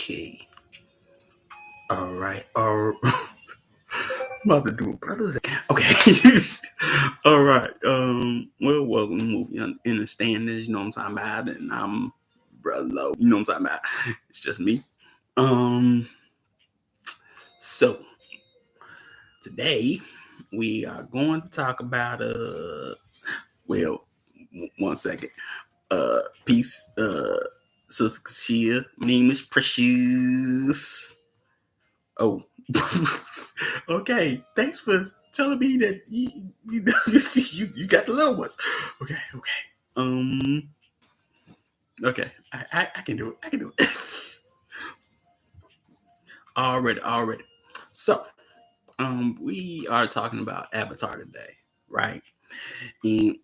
Okay. All right. All about to do a brothers. Okay. All right. Well, welcome to movie Innerstandings. You know what I'm talking about, and I'm brother Low. You know what I'm talking about. It's just me. Um. So today we are going to talk about Well, one second. Peace. Sister Kashia. My name is Precious. Oh, okay. Thanks for telling me that you got the little ones. Okay, okay. Um, okay. I can do it. I can do it. Already. So, we are talking about Avatar today, right? And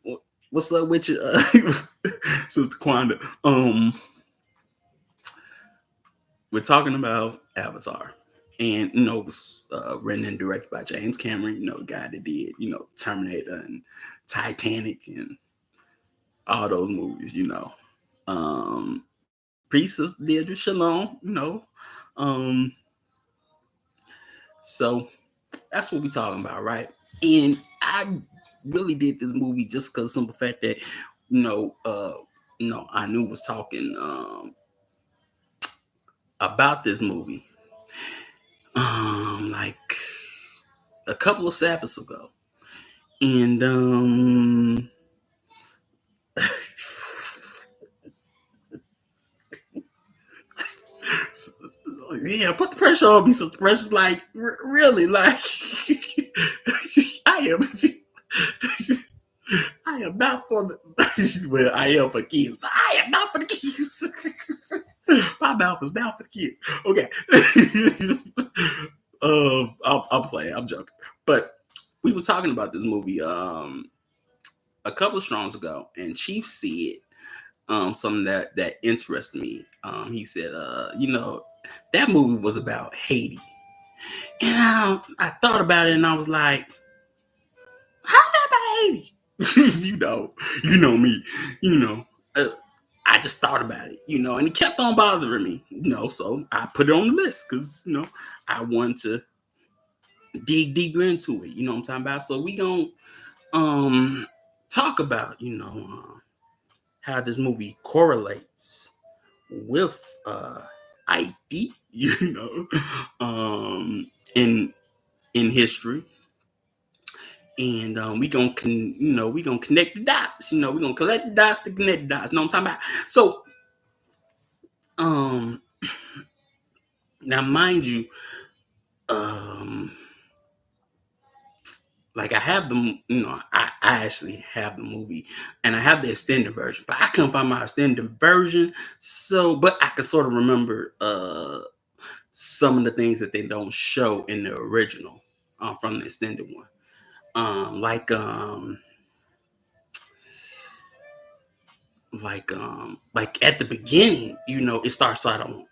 what's up with you, Sister Quanda? We're talking about Avatar. And it was written and directed by James Cameron, the guy that did, Terminator and Titanic and all those movies. Priestess Deirdre Shalom. Um, so that's what we're talking about, right? And I really did this movie just because simple fact that, I knew was talking about this movie like a couple of Sabbaths ago. And yeah, put the pressure on me, Sister Precious. Like, really, like, I am, I am not for the. Well, I am for kids, but I am not for the kids. My mouth is not for the kids. Okay. I'm playing. I'm joking, but we were talking about this movie a couple of strongs ago, and Chief said something that interested me. He said, that movie was about Haiti. And I thought about it and I was like, how's that about Haiti? Me, you know. I just thought about it, and it kept on bothering me, so I put it on the list because, I wanted to dig deeper into it, you know what I'm talking about? So we gonna talk about, how this movie correlates with ID, in history, and we gonna connect the dots. We gonna collect the dots to connect the dots. Know what I'm talking about? So, now mind you, like I have the, I actually have the movie, and I have the extended version, but I couldn't find my extended version. So, but I can sort of remember some of the things that they don't show in the original from the extended one. Like at the beginning, it starts out on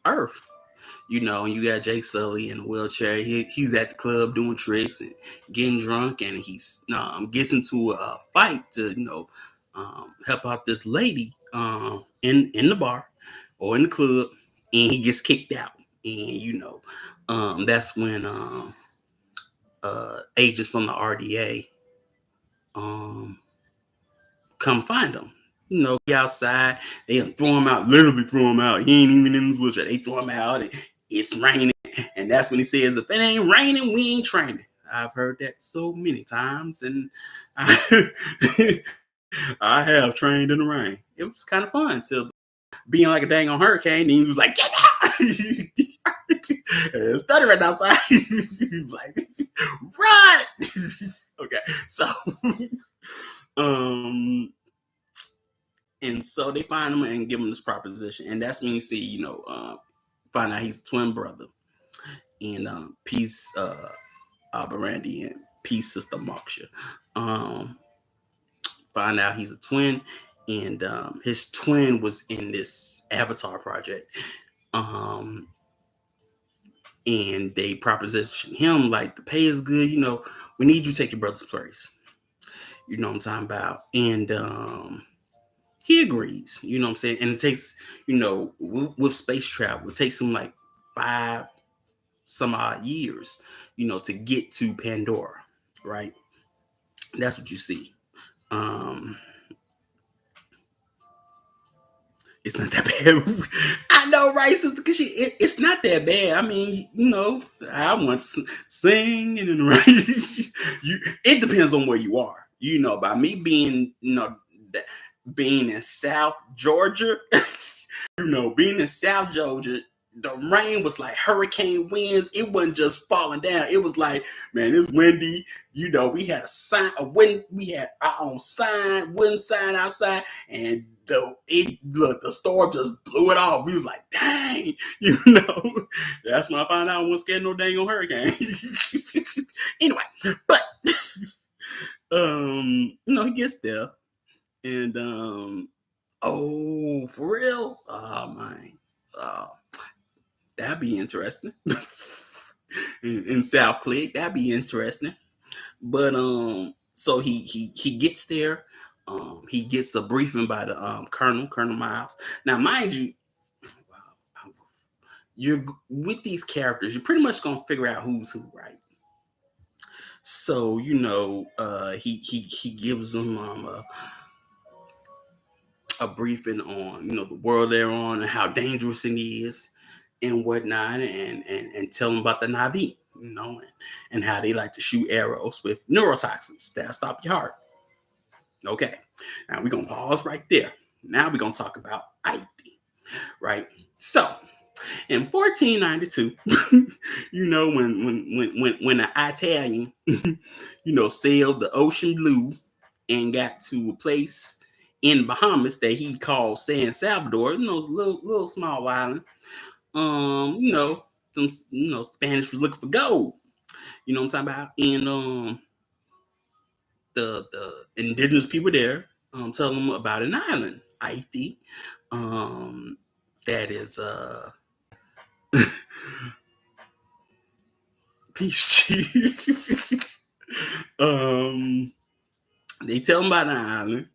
Earth, and you got Jay Sully in a wheelchair. He's at the club doing tricks and getting drunk, and he's gets into a fight to help out this lady in the bar or in the club, and he gets kicked out. And that's when agents from the RDA come find him. He outside. They throw him out, literally throw him out. He ain't even in his wheelchair. They throw him out, and it's raining. And that's when he says, if it ain't raining, we ain't training. I've heard that so many times, and I have trained in the rain. It was kind of fun till being like a dang on hurricane, and he was like, get out! It's stuttering outside. Like, run! Okay, so and so they find him and give him this proposition, and that's when you see, find out he's a twin brother, and peace, Albarandi, and peace, Sister Moksha. Find out he's a twin, and his twin was in this Avatar project, and they proposition him like the pay is good. We need you to take your brother's place. You know what I'm talking about, and He agrees. You know what I'm saying? And it takes, with space travel, it takes him like 5 some odd years, to get to Pandora, right? That's what you see. Um, it's not that bad. I know, right, sister? Because it's not that bad. I mean, I want to sing and then right. It depends on where you are. By me being, being in South Georgia, being in South Georgia, the rain was like hurricane winds. It wasn't just falling down. It was like, man, it's windy. We had a sign, we had our own sign, wind sign outside, and the storm just blew it off. We was like, dang, that's when I found out I wasn't scared no dang on hurricane. Anyway, but he gets there, and oh, for real? Oh man. Oh, that'd be interesting. in South Click, that'd be interesting. But so he gets there. He gets a briefing by the Colonel Miles. Now, mind you, you're with these characters, you're pretty much gonna figure out who's who, right? So he gives them a briefing on the world they're on and how dangerous it is and whatnot, and tell them about the Navi, and how they like to shoot arrows with neurotoxins that'll stop your heart. Okay, now we're gonna pause right there. Now we're gonna talk about Haiti, right? So in 1492, when the Italian, sailed the ocean blue and got to a place in Bahamas that he called San Salvador, little small island. Spanish was looking for gold. You know what I'm talking about? And the indigenous people there tell them about an island, Haiti, that is peach. They tell him about an island,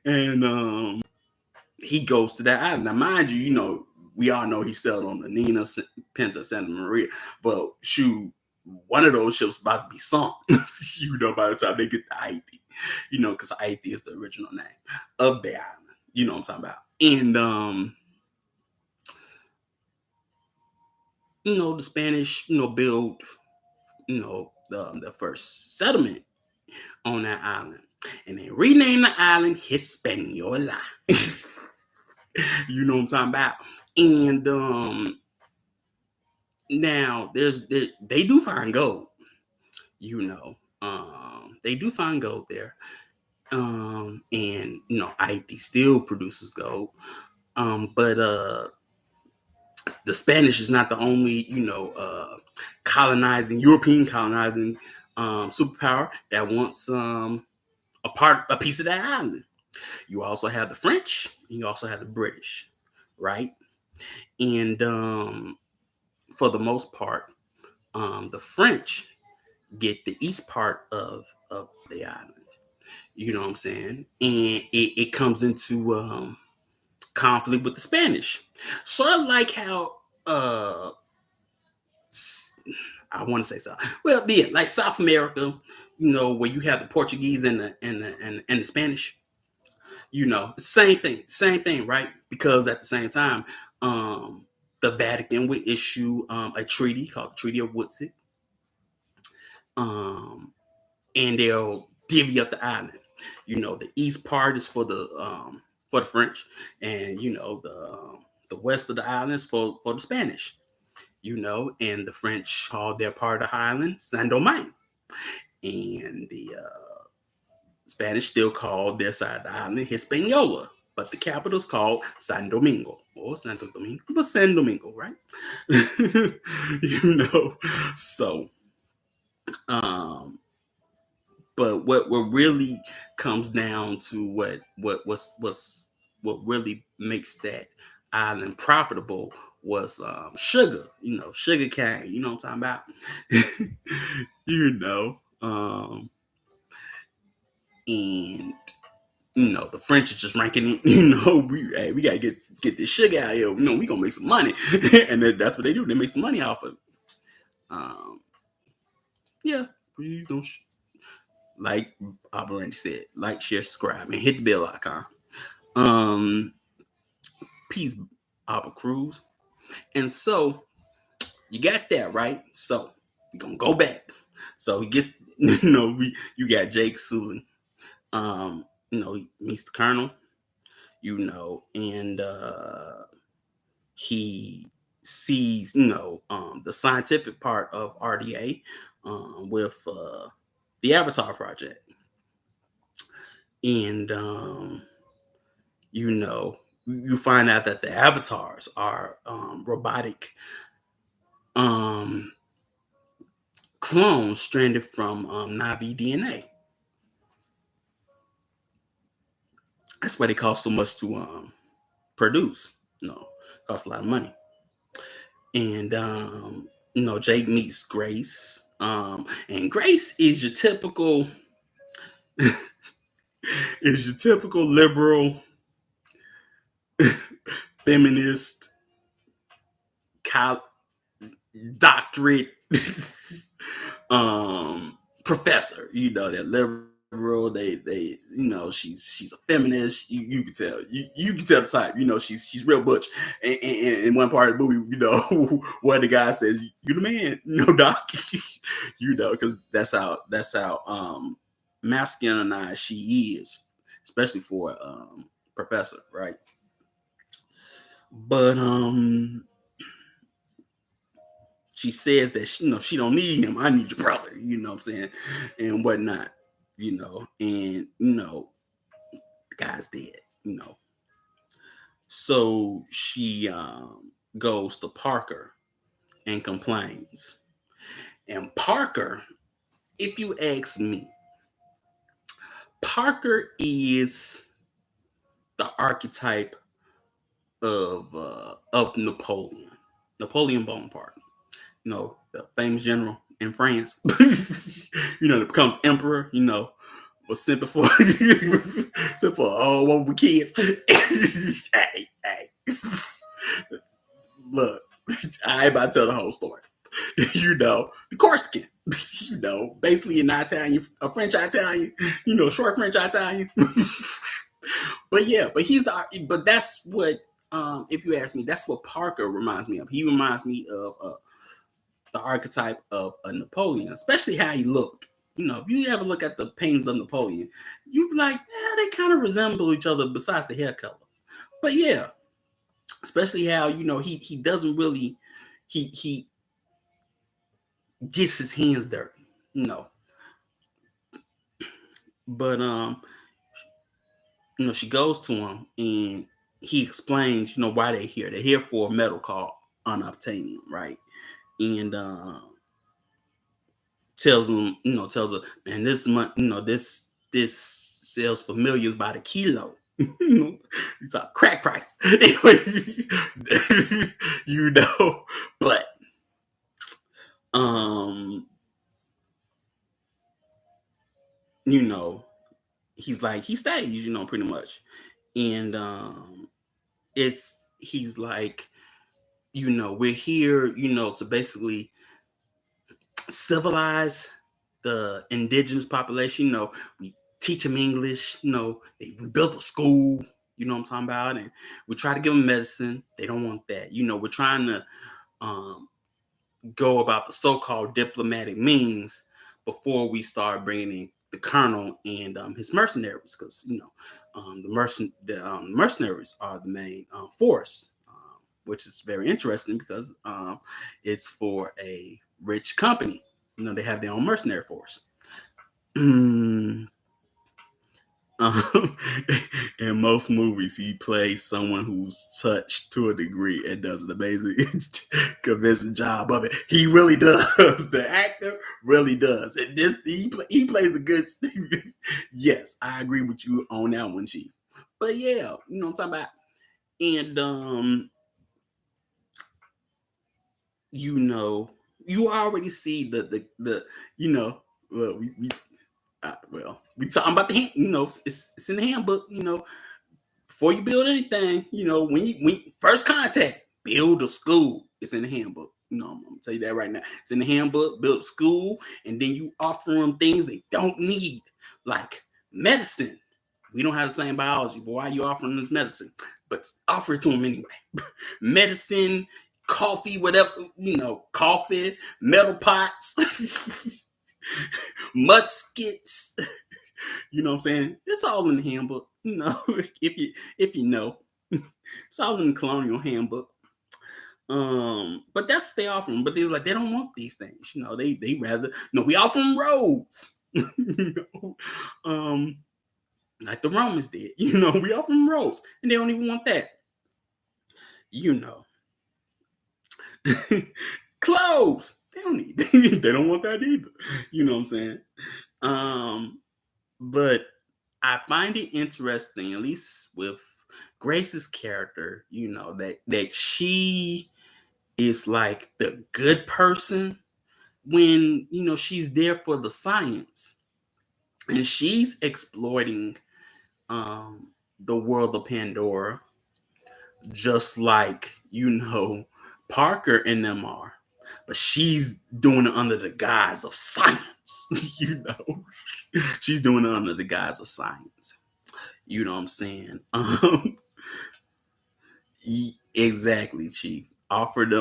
and he goes to that island. Now, mind you, we all know he sailed on the Nina Pinta Santa Maria, but shoot, one of those ships about to be sunk. By the time they get to Haiti, because Haiti is the original name of the island. You know what I'm talking about, and the Spanish, build, the first settlement on that island, and they renamed the island Hispaniola. You know what I'm talking about, and now they do find gold. They do find gold there, and Haiti still produces gold, but the Spanish is not the only European colonizing superpower that wants a piece of that island. You also have the French, and you also have the British, right? And for the most part, the French get the east part of the island. You know what I'm saying? And it comes into conflict with the Spanish. Sort of like how I want to say so. Well, yeah, like South America, where you have the Portuguese and the Spanish. Same thing, right? Because at the same time, the Vatican would issue a treaty called the Treaty of Woodstock, and they'll divvy up the island. The east part is for the French, and the west of the island is for the Spanish. And the French called their part of the island Saint Domingue, and the Spanish still called their side of the island Hispaniola, but the capital is called San Domingo or Santo Domingo, but San Domingo, right? So but what really comes down to what really makes that island profitable was sugar, sugar cane, what I'm talking about. you know and the French is just ranking it. We gotta get this sugar out here. We gonna make some money, and that's what they do. They make some money off of it. Um, yeah, please don't like Already said, like, share, subscribe, and hit the bell icon. Peace, Abba Cruz. And so you got that right. So we gonna go back. So he gets, you got Jake Sully. He meets the Colonel. And he sees, the scientific part of RDA with the Avatar project. And, you find out that the avatars are robotic clones stranded from Navi DNA. That's why they cost so much to produce. Costs a lot of money. And Jake meets Grace. And Grace is your typical liberal feminist doctorate professor. That liberal. She's a feminist. You can tell. You can tell the type. She's real butch. And in one part of the movie, where the guy says, "You the man, doc." Because that's how masculinized she is, especially for professor, right? But she says that she don't need him. I need your brother. You know what I'm saying, and whatnot. And the guy's dead. So she goes to Parker and complains. And Parker, if you ask me, Parker is the archetype of Napoleon Bonaparte. The famous general in France. That becomes emperor. Was sent before sent for all over kids. hey, look, I ain't about to tell the whole story. The Corsican. Basically an Italian, a French Italian. Short French Italian. But that's what, if you ask me, that's what Parker reminds me of. He reminds me of the archetype of a Napoleon, especially how he looked. If you ever look at the paintings of Napoleon, you'd be like, they kind of resemble each other besides the hair color. But yeah, especially how, he doesn't really, he gets his hands dirty, But, she goes to him and he explains, why they're here. They're here for a metal called unobtainium, right? And tells her, man, this month, this sells for millions by the kilo. It's a crack price. But he's like, he stays, pretty much. And he's like, we're here, to basically civilize the indigenous population. We teach them English. We built a school. You know what I'm talking about? And we try to give them medicine. They don't want that. We're trying to go about the so-called diplomatic means before we start bringing in the colonel and his mercenaries, because the mercenaries are the main force, which is very interesting because it's for a rich company. They have their own mercenary force. In most movies, he plays someone who's touched to a degree and does an amazing, convincing job of it. He really does. The actor really does. And this, he plays a good. Yes, I agree with you on that one, Chief. But yeah, you know what I'm talking about. And you already see the look, Well, we talking about the hand, it's in the handbook, before you build anything, when first contact, build a school. It's in the handbook. I'm gonna tell you that right now. It's in the handbook. Build a school, and then you offer them things they don't need, like medicine. We don't have the same biology, but why are you offering this medicine? But offer it to them anyway. Medicine, coffee, whatever, coffee, metal pots, muskets. You know what I'm saying? It's all in the handbook. If you know, it's all in the colonial handbook. But that's what they offer them. But they're like, they don't want these things. They rather we offer them roads. you know, um, like the Romans did. We offer them roads, and they don't even want that. You know, clothes. They don't need. They don't want that either. You know what I'm saying? But I find it interesting, at least with Grace's character, that she is like the good person when, she's there for the science. And she's exploiting the world of Pandora, just like, Parker and them are. But she's doing it under the guise of science, She's doing it under the guise of science. You know what I'm saying? Exactly, Chief. Offered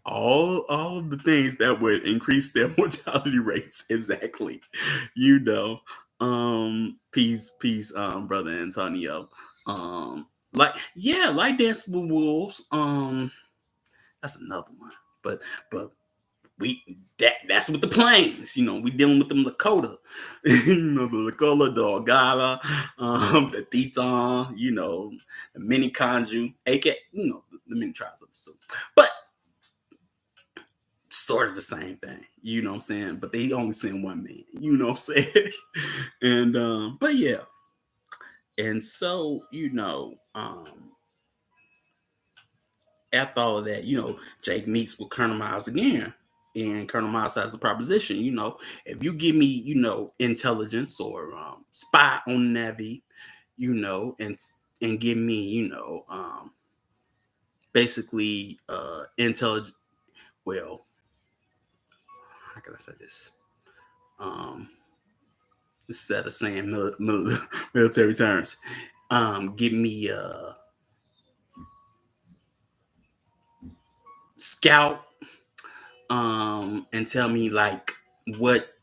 all of the things that would increase their mortality rates. Exactly. You know. Peace, brother Antonio. Like Dance with Wolves. That's another one. But we that's with the planes. We dealing with them Lakota. The Lakota, the Ogala, the Teton, the mini Kanju, aka, the mini tribes of the Sioux. But sort of the same thing. You know what I'm saying? But they only send one man. You know what I'm saying? And but yeah. And so, after all of that, Jake meets with Colonel Miles again. And Colonel Miles has a proposition, if you give me, intelligence or spy on Navy, and give me, basically intelligence. Well, how can I say this? Instead of saying military terms, give me scout, and tell me like what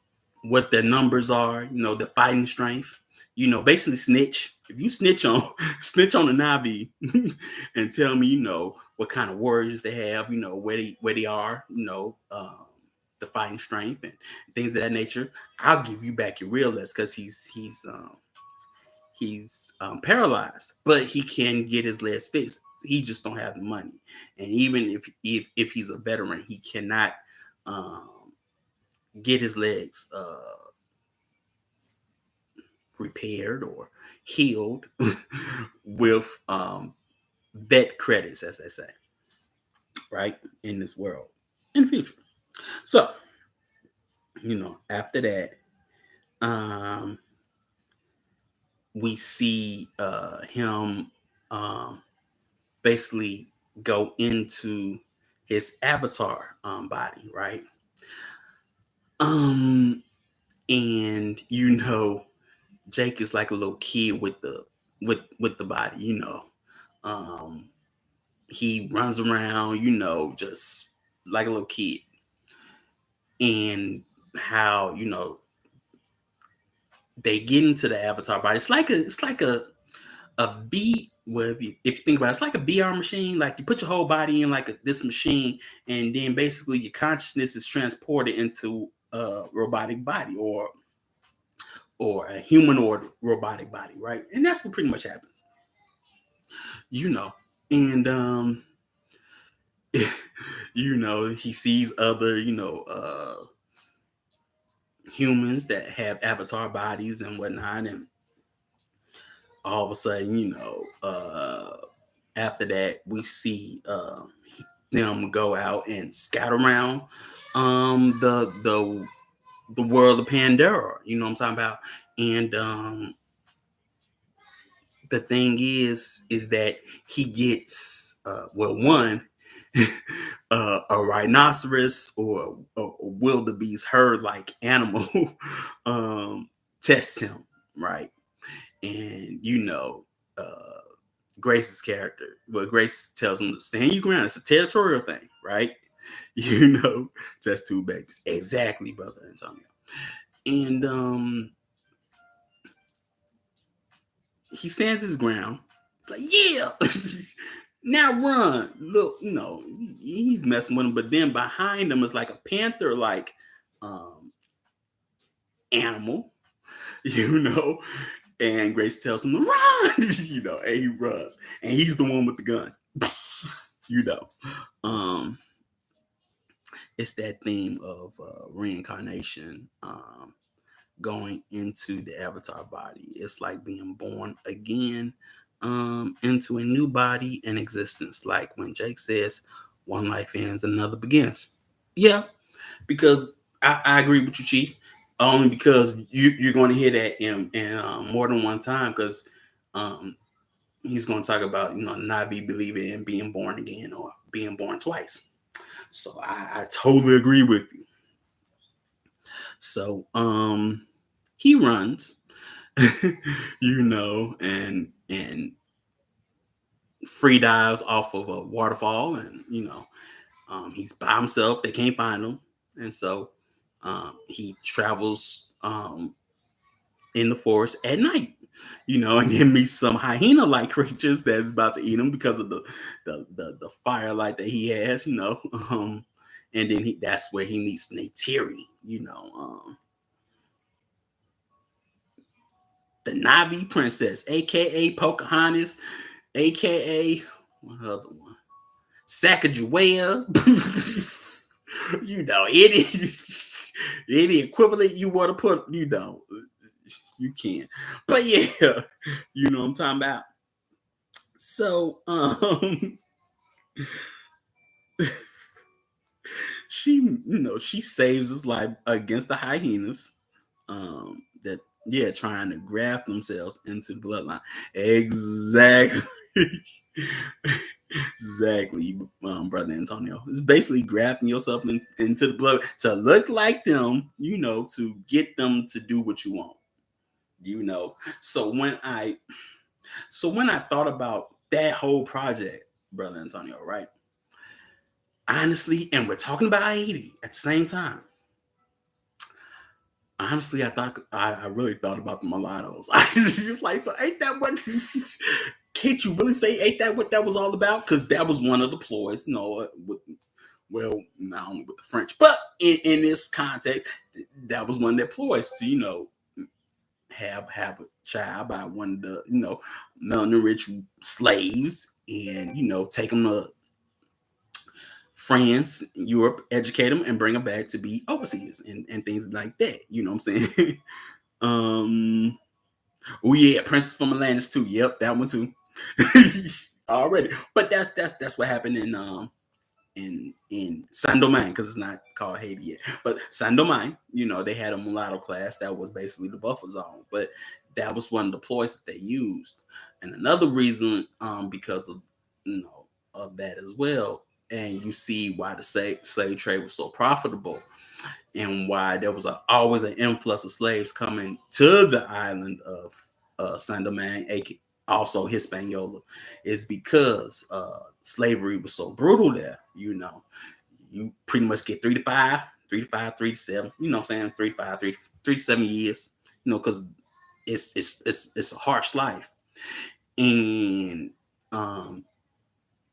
the numbers are, the fighting strength, basically snitch. If you snitch on the Navi and tell me, what kind of warriors they have, where they are, the fighting strength and things of that nature, I'll give you back your real list, because he's paralyzed, but he can get his legs fixed. He just don't have the money. And even if he's a veteran, he cannot um, get his legs repaired or healed with vet credits, as they say, right, in this world, in the future. So, after that, we see him basically go into his avatar body, right? And Jake is like a little kid with the body, he runs around, just like a little kid. And how, they get into the avatar body. It's like a V. Well, if you think about it, it's like a VR machine. Like, you put your whole body in like this machine, and then basically your consciousness is transported into a robotic body, or a humanoid robotic body, right? And that's what pretty much happens, And he sees other, humans that have avatar bodies and whatnot, and all of a sudden, after that, we see them go out and scout around the the world of Pandora. You know what I'm talking about? And the thing is that he gets well, one, a rhinoceros or a wildebeest herd like animal um, tests him, right? And uh, Grace's character, well, Grace tells him to stand your ground. It's a territorial thing, right? Test two babies, exactly, brother Antonio. And he stands his ground. It's like, yeah, now run. Look, he's messing with him, but then behind him is like a panther like um animal, you know. And Grace tells him to run, and he runs. And he's the one with the gun. you know. Um, it's that theme of reincarnation. Going into the avatar body. It's like being born again into a new body and existence. Like when Jake says, one life ends, another begins. Yeah, because I agree with you, Chief. Only because you're going to hear that in more than one time, because um, he's going to talk about not be believing in being born again or being born twice. So I totally agree with you. So he runs, and free dives off of a waterfall, and he's by himself. They can't find him, and so he travels in the forest at night. And then meets some hyena-like creatures that's about to eat him because of the firelight that he has. And then that's where he meets Neytiri. The Navi princess, aka Pocahontas, aka what other one? Sacagawea. Any equivalent you want to put, you can. But yeah, you know what I'm talking about. So she saves his life against the hyenas. That trying to graft themselves into the bloodline. Exactly. Exactly, brother Antonio. It's basically grafting yourself into the blood to look like them, to get them to do what you want. So when I thought about that whole project, brother Antonio, right? Honestly, and we're talking about Haiti at the same time. Honestly, I really thought about the mulattoes. I was just like, so ain't that what? Can't you really say ain't that what that was all about? Because that was one of the ploys, not only with the French, but in this context, that was one of their ploys to have a child by one of the malnourished slaves, and take them to France, Europe, educate them, and bring them back to be overseers and things like that. You know what I'm saying? Oh yeah, Princess from Atlantis too. Yep, that one too. Already, but that's what happened in Saint Domingue, because it's not called Haiti yet. But Saint Domingue, they had a mulatto class that was basically the buffer zone. But that was one of the ploys that they used. And another reason, because of of that as well, and you see why the slave trade was so profitable, and why there was always an influx of slaves coming to the island of Saint Domingue, also Hispaniola, is because slavery was so brutal there. You pretty much get 3 to 5, 3 to 5, 3 to 7. You know what I'm saying? 3 to 5, 3 to 7 years. Because it's a harsh life, and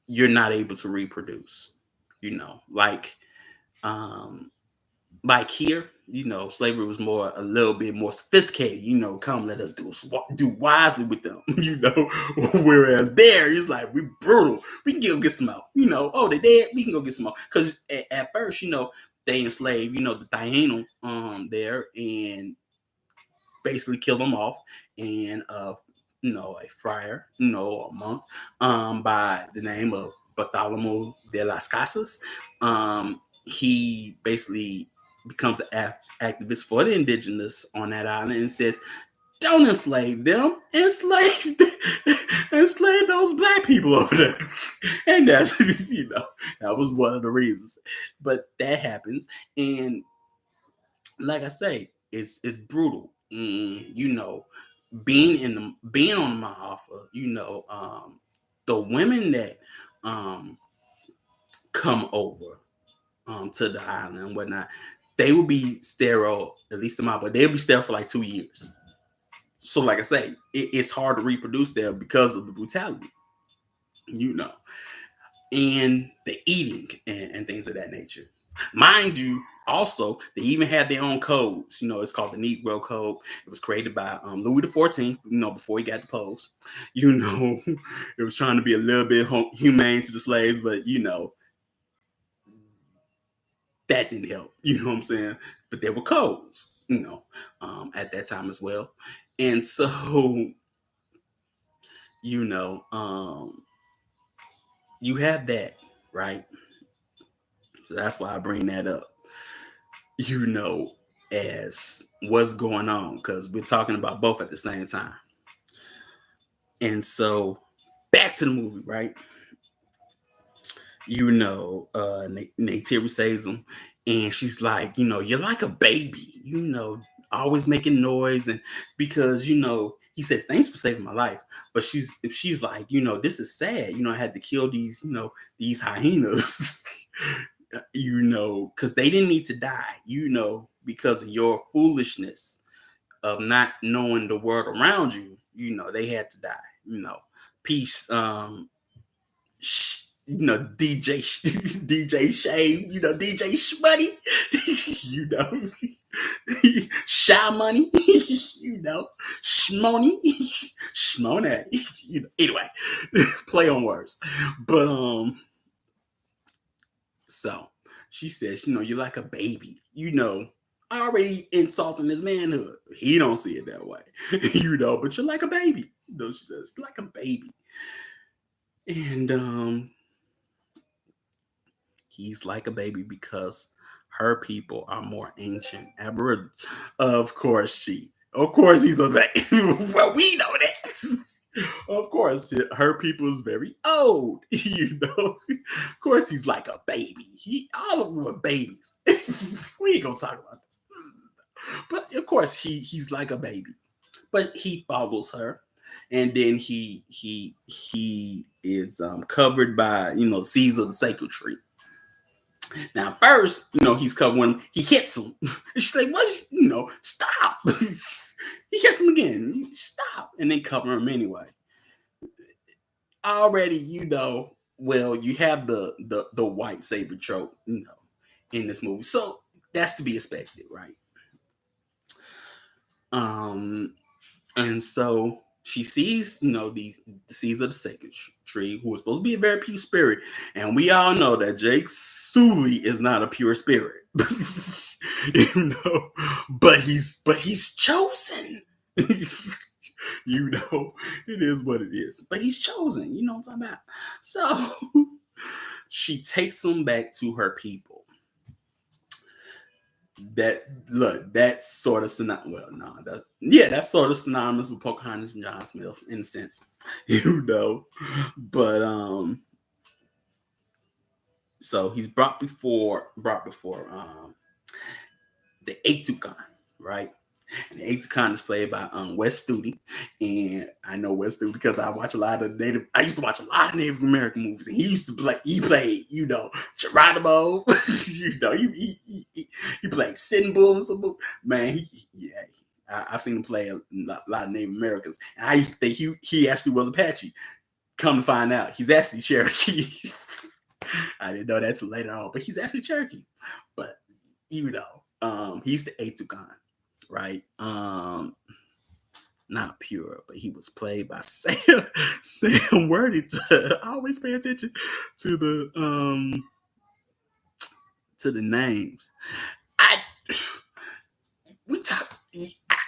you're not able to reproduce. Like like here, slavery was a little bit more sophisticated. Come let us do wisely with them. Whereas there, it's like we brutal. We can go get some out. Oh, they dead. We can go get some out. Because at first, they enslaved, the Taino there, and basically kill them off. And a friar, a monk, by the name of Bartholomew de las Casas, he basically becomes an activist for the indigenous on that island and says, "Don't enslave them, enslave those black people over there." And that's that was one of the reasons. But that happens, and like I say, it's brutal. Being on my offer, the women that um come over to the island and whatnot, they will be sterile, at least in my, but they'll be sterile for like 2 years. So, like I say, it's hard to reproduce there because of the brutality, you know, and the eating and things of that nature. Mind you, also, they even have their own codes. It's called the Negro Code. It was created by Louis XIV, before he got deposed. It was trying to be a little bit humane to the slaves, but, that didn't help. You know what I'm saying? But there were codes, at that time as well. And so, you know, um, you have that, right? So that's why I bring that up, you know, as what's going on, because we're talking about both at the same time. And so, back to the movie, right? Neytiri saves him, and she's like, you're like a baby, always making noise, and because he says thanks for saving my life, but she's like, this is sad, I had to kill these hyenas, because they didn't need to die, because of your foolishness of not knowing the world around you, they had to die, peace, DJ DJ Shave, DJ Shmoney, you know, Shy Money, Shmoney, Shmoney, anyway, play on words, but so she says, you're like a baby, already insulting his manhood. He don't see it that way, but you're like a baby, she says, you're like a baby, and he's like a baby because her people are more ancient. Of course, he's a baby. Well, we know that. Of course, her people is very old. Of course, he's like a baby. All of them are babies. We ain't gonna talk about that. But of course, he's like a baby. But he follows her, and then he is covered by seeds of the sacred tree. Now, first, he's covering, he hits him. She's like, what? Stop. He hits him again. Stop. And then cover him anyway. Already, well, you have the white saber trope, in this movie. So that's to be expected, right? And so she sees, the seeds of the sacred tree, who is supposed to be a very pure spirit, and we all know that Jake Sully is not a pure spirit, but he's chosen. It is what it is, but he's chosen. You know what I'm talking about? So she takes him back to her people. That's sort of that's sort of synonymous with Pocahontas and John Smith in a sense, but so he's brought before the Atukan, right? And the Atukan is played by Wes Studi, and I know Wes Studi because I used to watch a lot of Native American movies, and he played Geronimo, he played Sitting Bull and some man, I've seen him play a lot of Native Americans, and I used to think he actually was Apache. Come to find out, he's actually Cherokee. I didn't know that till later on, but he's actually Cherokee. But he's the Atukan, right? Not pure, but he was played by Sam Worthington. I always pay attention to the names.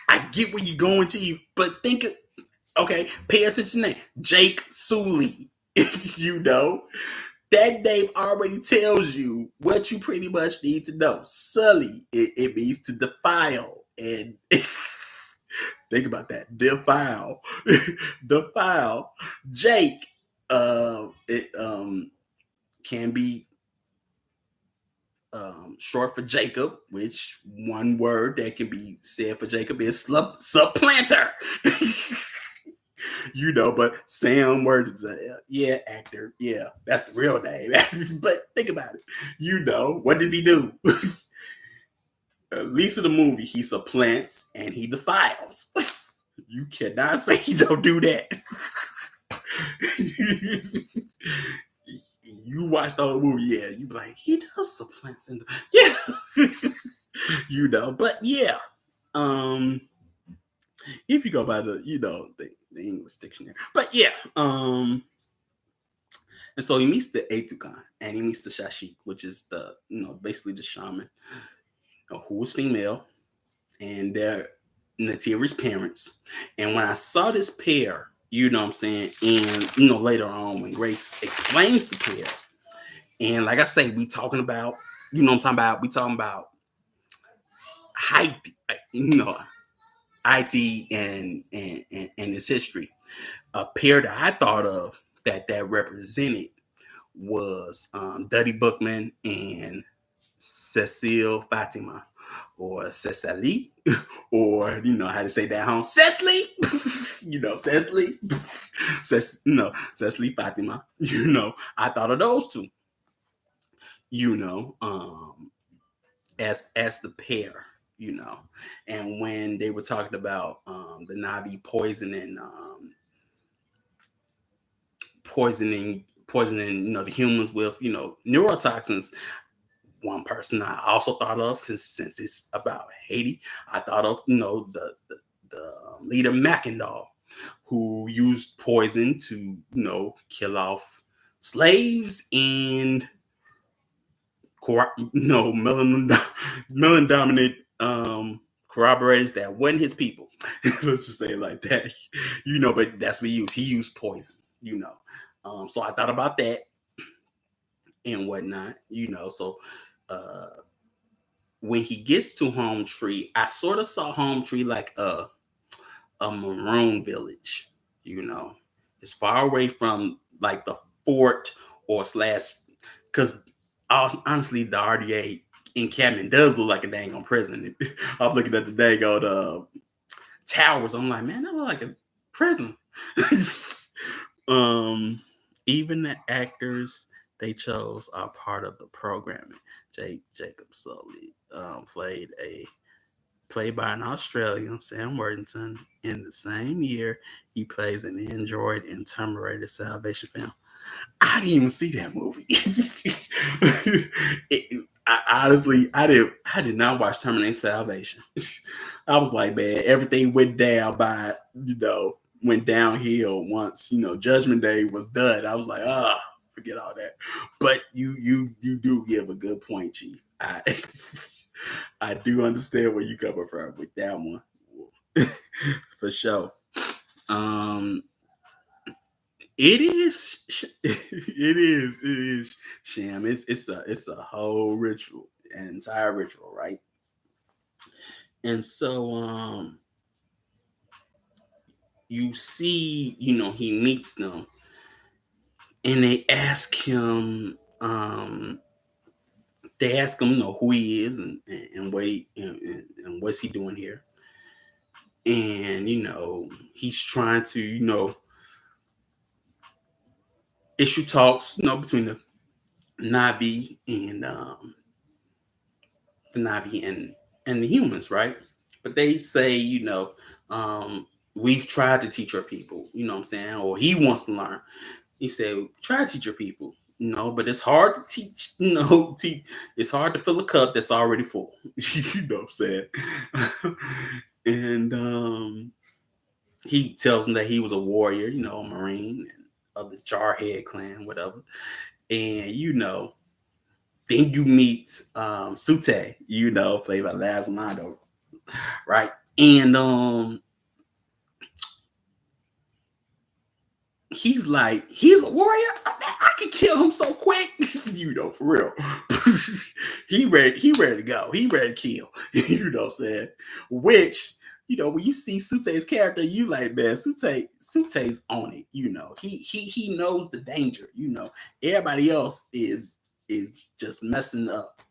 I get where you're going, Chief, but pay attention to the name. Jake Sully. that name already tells you what you pretty much need to know. Sully, it means to defile. And think about that. Defile. Defile. Jake, it can be short for Jacob, which one word that can be said for Jacob is supplanter. But Sam Word is actor. Yeah, that's the real name. But think about it. What does he do? At least in the movie, he supplants and he defiles. You cannot say he don't do that. You watch the whole movie, yeah, you be like, he does supplants and but yeah. If you go by the English dictionary. But yeah, and so he meets the Etukan and he meets the Shashik, which is the basically the shaman, who was female, and they're Natiri's parents. And when I saw this pair, what I'm saying, and later on when Grace explains the pair, and like I say, we talking about, I'm talking about, we talking about height, IT and its history. A pair that I thought of that represented was Duddy Bookman and Cecile Fatima, or Cecily, or how to say that home, Cecily, Cecily, Cecily Fatima. I thought of those two, as the pair, and when they were talking about the Navi poisoning the humans with neurotoxins. One person I also thought of, because since it's about Haiti, I thought of the leader Mackendall, who used poison to kill off slaves and melon dominant corroborators that wasn't his people. Let's just say it like that. But that's what he used poison. So I thought about that and whatnot. So when he gets to Home Tree, I sort of saw Home Tree like a maroon village. It's far away from like the fort or slash, because honestly, the RDA encampment does look like a dang on prison. I'm looking at the dang on towers. I'm like, man, that looks like a prison. Even the actors they chose are part of the programming. Jacob Sully played by an Australian, Sam Worthington. In the same year, he plays an android in Tomb Raider Salvation film. I didn't even see that movie. I did not watch Terminator Salvation. I was like, man, everything went downhill once, Judgment Day was done. I was like, forget all that. But you do give a good point, Chief. I do understand where you coming from with that one. For sure. It is sham. It's a whole ritual, an entire ritual, right? And so you see, he meets them and they ask him who he is and what's he doing here. And he's trying to issue talks between the Navi and the humans, right? But they say, we've tried to teach our people, what I'm saying, or he wants to learn. He said, try to teach your people, but it's hard to teach, it's hard to fill a cup that's already full. You know what I'm saying? And he tells them that he was a warrior, a Marine of the Jarhead clan, whatever. And then you meet Sute, played by Laz Lando, right? And he's like, he's a warrior. I can kill him so quick, for real. He ready to go. He ready to kill. You know what I'm saying? Which, when you see Sute's character, you like, man, Sute's on it. He knows the danger. Everybody else is just messing up.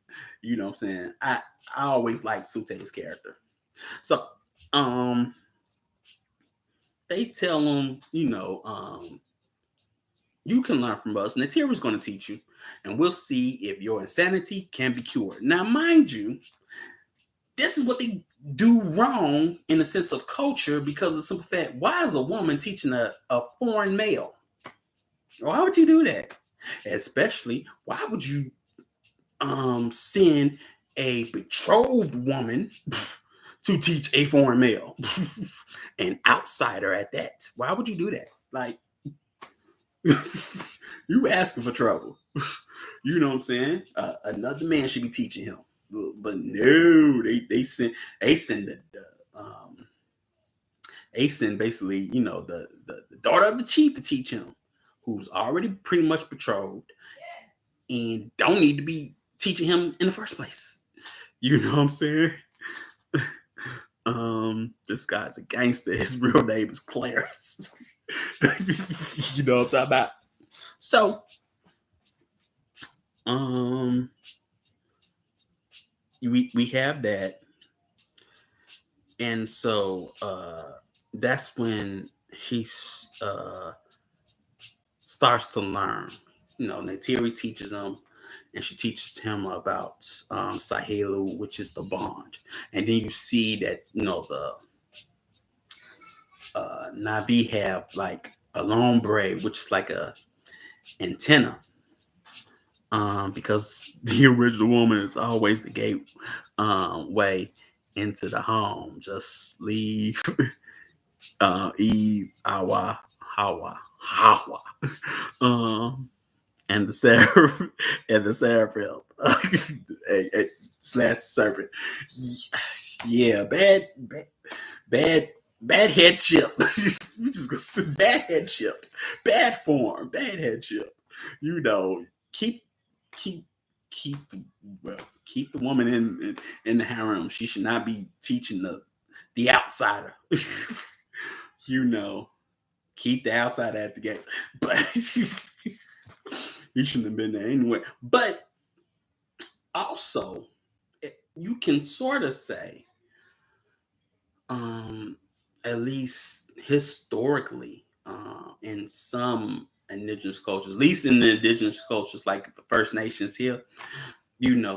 You know what I'm saying? I always liked Sute's character. So, um, they tell him, you can learn from us. Natira's going to teach you, and we'll see if your insanity can be cured. Now, mind you, this is what they do wrong in the sense of culture because of the simple fact, why is a woman teaching a foreign male? Why would you do that? Especially, why would you send a betrothed woman to teach a foreign male? An outsider at that. Why would you do that? Like, you asking for trouble. You know what I'm saying? Another man should be teaching him, but no, they send basically the daughter of the chief to teach him, who's already pretty much betrothed and don't need to be teaching him in the first place. You know what I'm saying? This guy's a gangster. His real name is Clarence. You know what I'm talking about? So, we have that, and so that's when he starts to learn. Natiri teaches him, and she teaches him about Sahelu, which is the bond, and then you see that the Navi have like a long braid, which is like a antenna. Because the original woman is always the gate way into the home. Just leave Eve, Awa, Hawa, and the seraph and the seraphim, slash serpent. Yeah, bad headship. We just gonna say bad headship, bad form, bad headship. Keep keep keep the woman in the harem. She should not be teaching the outsider. Keep the outsider at the gates. But he shouldn't have been there anyway. But also, you can sort of say, at least historically, in some indigenous cultures, at least in the indigenous cultures like the First Nations here,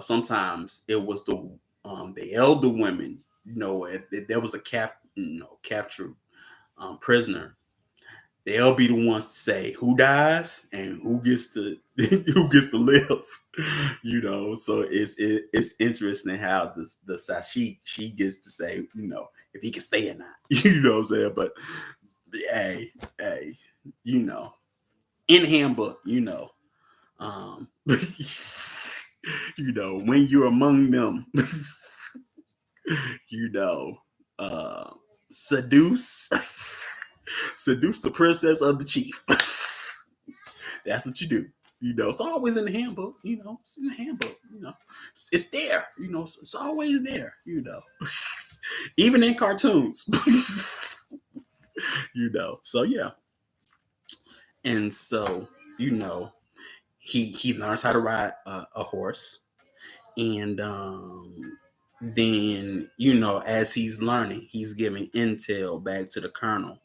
sometimes it was the elder women. If there was a captured prisoner, they'll be the ones to say who dies and who gets to who gets to live. So it's interesting how the Sashi, she gets to say if he can stay or not. You know what I'm saying? But hey, in the handbook, um, when you're among them, you know, uh, seduce, seduce the princess of the chief. That's what you do. It's always in the handbook. It's in the handbook. It's there. It's always there. Even in cartoons. So yeah, and so he learns how to ride a horse, and then as he's learning, he's giving intel back to the colonel,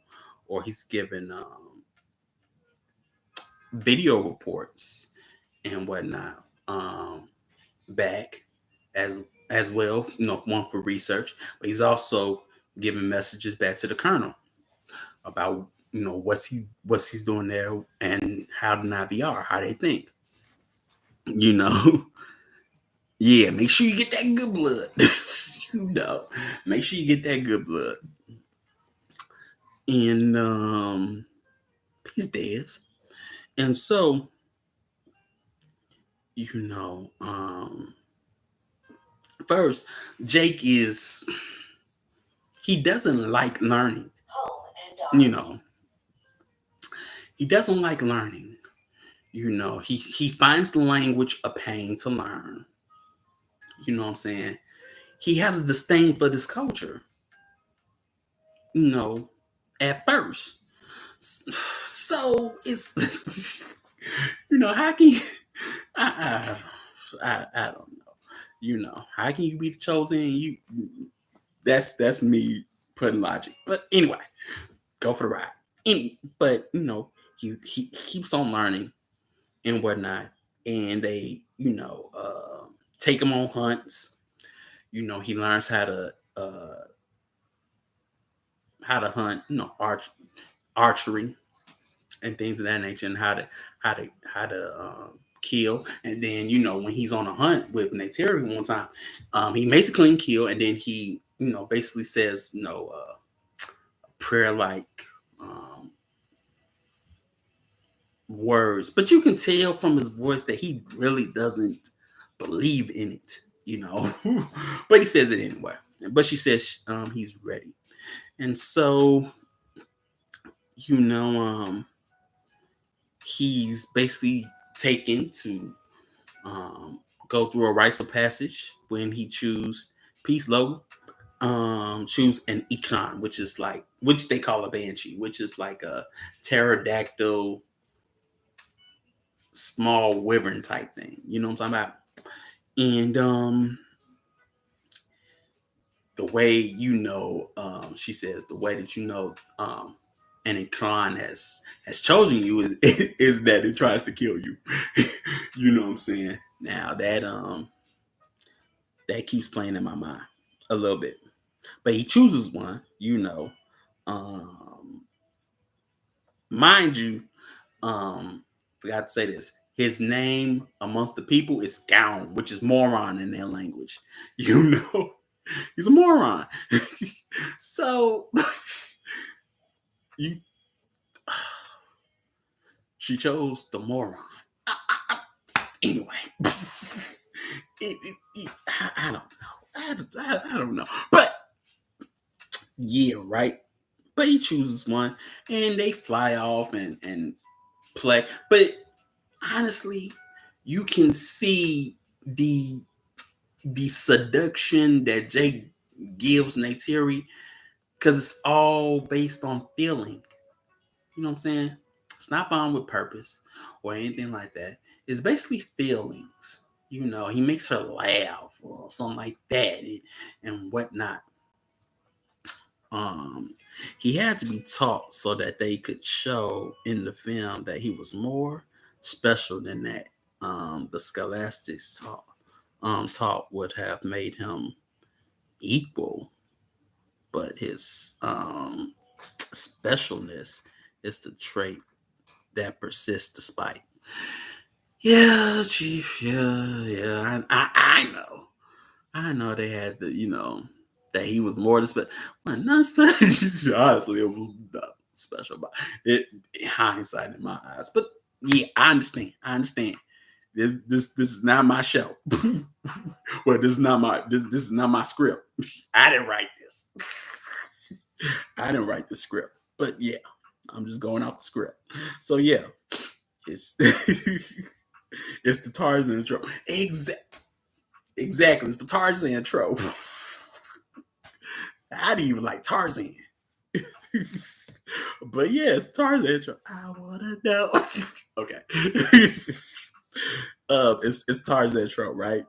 or he's giving video reports and whatnot back as well, one for research, but he's also giving messages back to the colonel about what's he's doing there and how the Navi are, how they think. Yeah, make sure you get that good blood. Make sure you get that good blood. And he's dead. And so, first, Jake he doesn't like learning. he doesn't like learning. He finds the language of pain to learn. You know what I'm saying? He has a disdain for this culture, you know, at first. So it's, how can you, I, I don't know. How can you be the chosen? And that's me putting logic. But anyway, go for the ride. But he keeps on learning and whatnot, and they take him on hunts. He learns how to hunt, archery and things of that nature, and how to kill. And then when he's on a hunt with Neytiri one time, he makes a clean kill, and then he basically says prayer like um, words, but you can tell from his voice that he really doesn't believe in it, but he says it anyway. But she says he's ready, and so you know he's basically taken to go through a rites of passage when he choose peace logo, choose an econ, which they call a banshee, which is like a pterodactyl small wyvern type thing. You know what I'm talking about? And the way she says the way that an econ has chosen you is that it tries to kill you. You know what I'm saying? Now that keeps playing in my mind a little bit. But he chooses one, mind you, forgot to say this. His name amongst the people is Scown, which is moron in their language. He's a moron. So you she chose the moron. Anyway, I don't know. I don't know. But yeah, right. But he chooses one, and they fly off and play. But honestly, you can see the seduction that Jake gives Neytiri, because it's all based on feeling. You know what I'm saying? It's not bound with purpose or anything like that. It's basically feelings. He makes her laugh or something like that and whatnot. Um, he had to be taught so that they could show in the film that he was more special than that. The scholastics taught would have made him equal, but his specialness is the trait that persists despite. Yeah, Chief. Yeah. I know they had that he was more than special. Well, not special. Honestly, it was not special, but it hindsight in my eyes. But yeah, I understand. This is not my show. Well, this is not my script. I didn't write this. I didn't write the script. But yeah, I'm just going off the script. So yeah, it's it's the Tarzan trope. Exactly, it's the Tarzan trope. I didn't even like Tarzan. But yeah, it's Tarzan trope. I wanna know. Okay. It's Tarzan trope, right?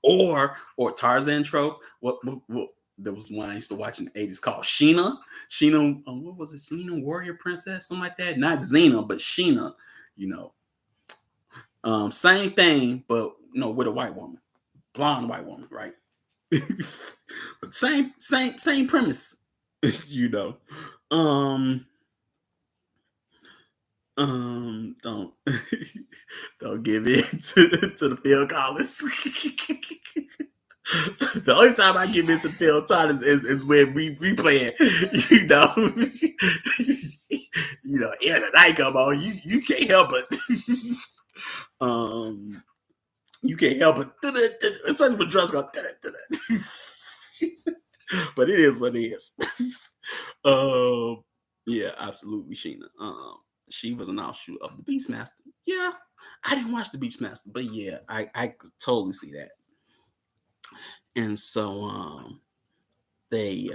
Or Tarzan trope. What there was one I used to watch in the 80s called Sheena. Sheena, what was it? Sheena Warrior Princess, something like that. Not Xena, but Sheena. You same thing, but with a white woman, blonde white woman, right? But same premise. you know. Um, don't don't give in to the Phil Collins. The only time I give in to Phil Collins is when we playing, Air the Night come on. You can't help it. You can't help it. Especially when drums go. But it is what it is. Yeah, absolutely, Sheena. She was an offshoot of the Beastmaster. Yeah, I didn't watch the Beastmaster, but yeah, I could totally see that. And so they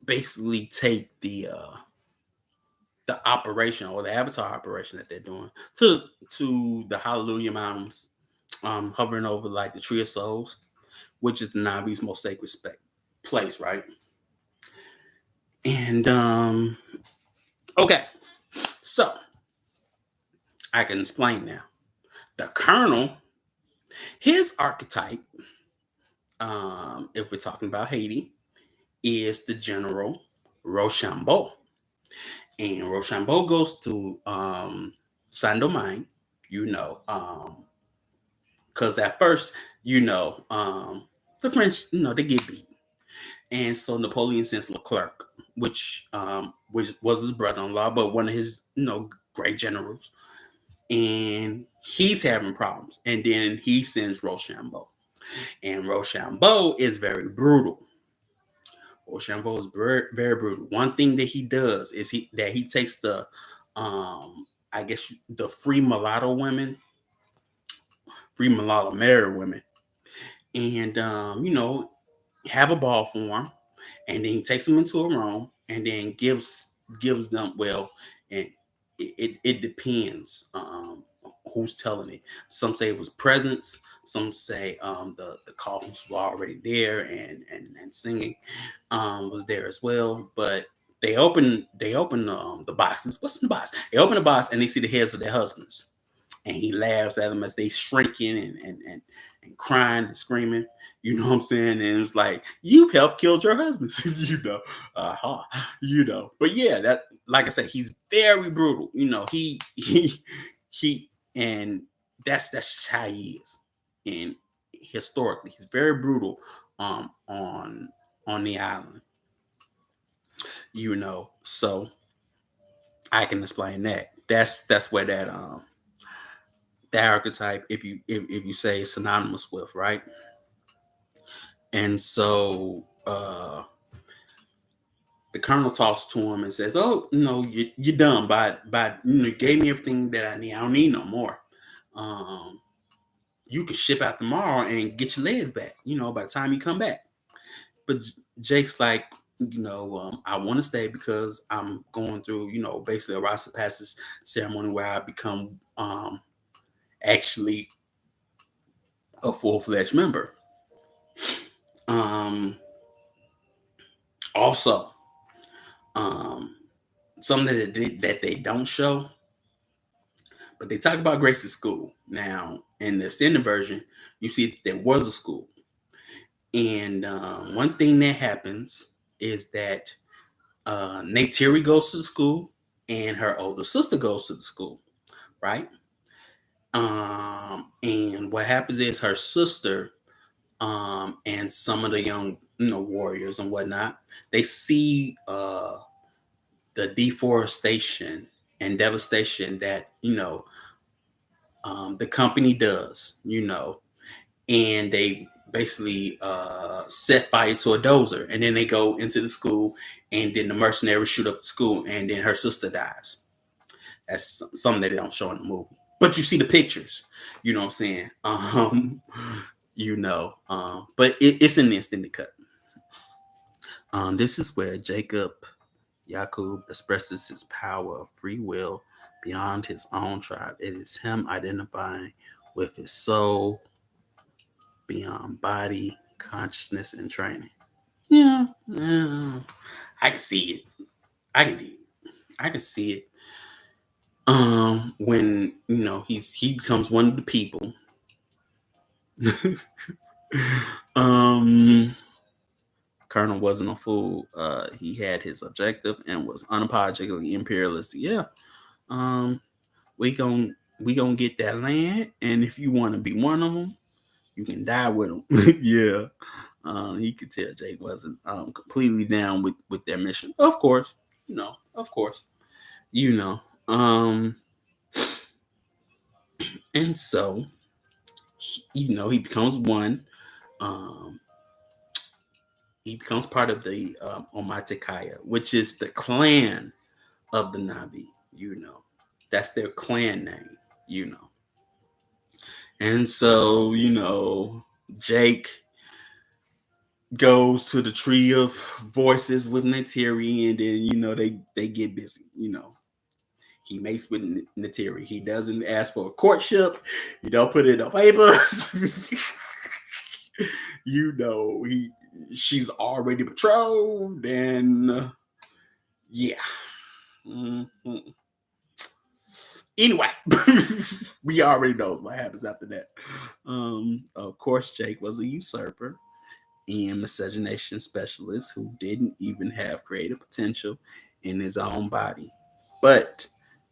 basically take the operation or the Avatar operation that they're doing to the Hallelujah Mountains, hovering over like the Tree of Souls, which is the Navi's most sacred place, right? And okay, so I can explain now. The Colonel, his archetype, if we're talking about Haiti, is the General Rochambeau. And Rochambeau goes to Saint Domingue, you know, because at first, you know, the French, you know, they get beat. And so Napoleon sends Leclerc, which was his brother-in-law, but one of his, you know, great generals. And he's having problems. And then he sends Rochambeau. And Rochambeau is very brutal. Rochambeau is very, very brutal. One thing that he does is he takes the I guess the free mulatto married women, and you know, have a ball for them, and then he takes them into a room, and then gives them and it depends who's telling it. Some say it was presents. Some say the coffins were already there and singing was there as well. But they open the boxes. What's in the box? They open the box and they see the heads of their husbands, and he laughs at them as they shrinking and crying and screaming. You know what I'm saying? And it's like, you've helped kill your husbands, you know. Uh-huh. You know. But yeah, that like I said, he's very brutal. You know, he and that's how he is. And historically, he's very brutal on the island. You know, so I can explain that. That's where that archetype, if you say, is synonymous with, right? And so the colonel talks to him and says, "Oh, no, you're done. By you gave me everything that I need. I don't need no more. Um, you can ship out tomorrow and get your legs back. You know, by the time you come back." But Jake's like, I want to stay because I'm going through, basically a rite of passage ceremony where I become actually a full fledged member. Um, Also, um, something that they don't show, but they talk about Grace's school. Now, in the extended version, you see there was a school, and one thing that happens is that Neytiri goes to the school, and her older sister goes to the school, right? And what happens is her sister and some of the young, warriors and whatnot, they see the deforestation and devastation that the company does, and they basically set fire to a dozer, and then they go into the school, and then the mercenaries shoot up the school, and then her sister dies. That's something that they don't show in the movie, but you see the pictures. You know what I'm saying? But it's an instant cut. This is where Jacob Yakub expresses his power of free will beyond his own tribe. It is him identifying with his soul beyond body, consciousness, and training. Yeah, I can see it. I can I can see it. When he becomes one of the people. um, Colonel wasn't a fool. He had his objective and was unapologetically imperialistic. Yeah. Um, we gon' we gonna get that land, and if you want to be one of them, you can die with them. Yeah. He could tell Jake wasn't completely down with their mission. Of course, of course, you know. Um, and so, he becomes one. Um, he becomes part of the Omatikaya, which is the clan of the Navi. That's their clan name. And so Jake goes to the tree of voices with Nateri, and then they get busy. He mates with Nateri. He doesn't ask for a courtship. He don't put it on paper. She's already betrothed, and yeah. Mm-hmm. Anyway, we already know what happens after that. Of course, Jake was a usurper and miscegenation specialist who didn't even have creative potential in his own body. But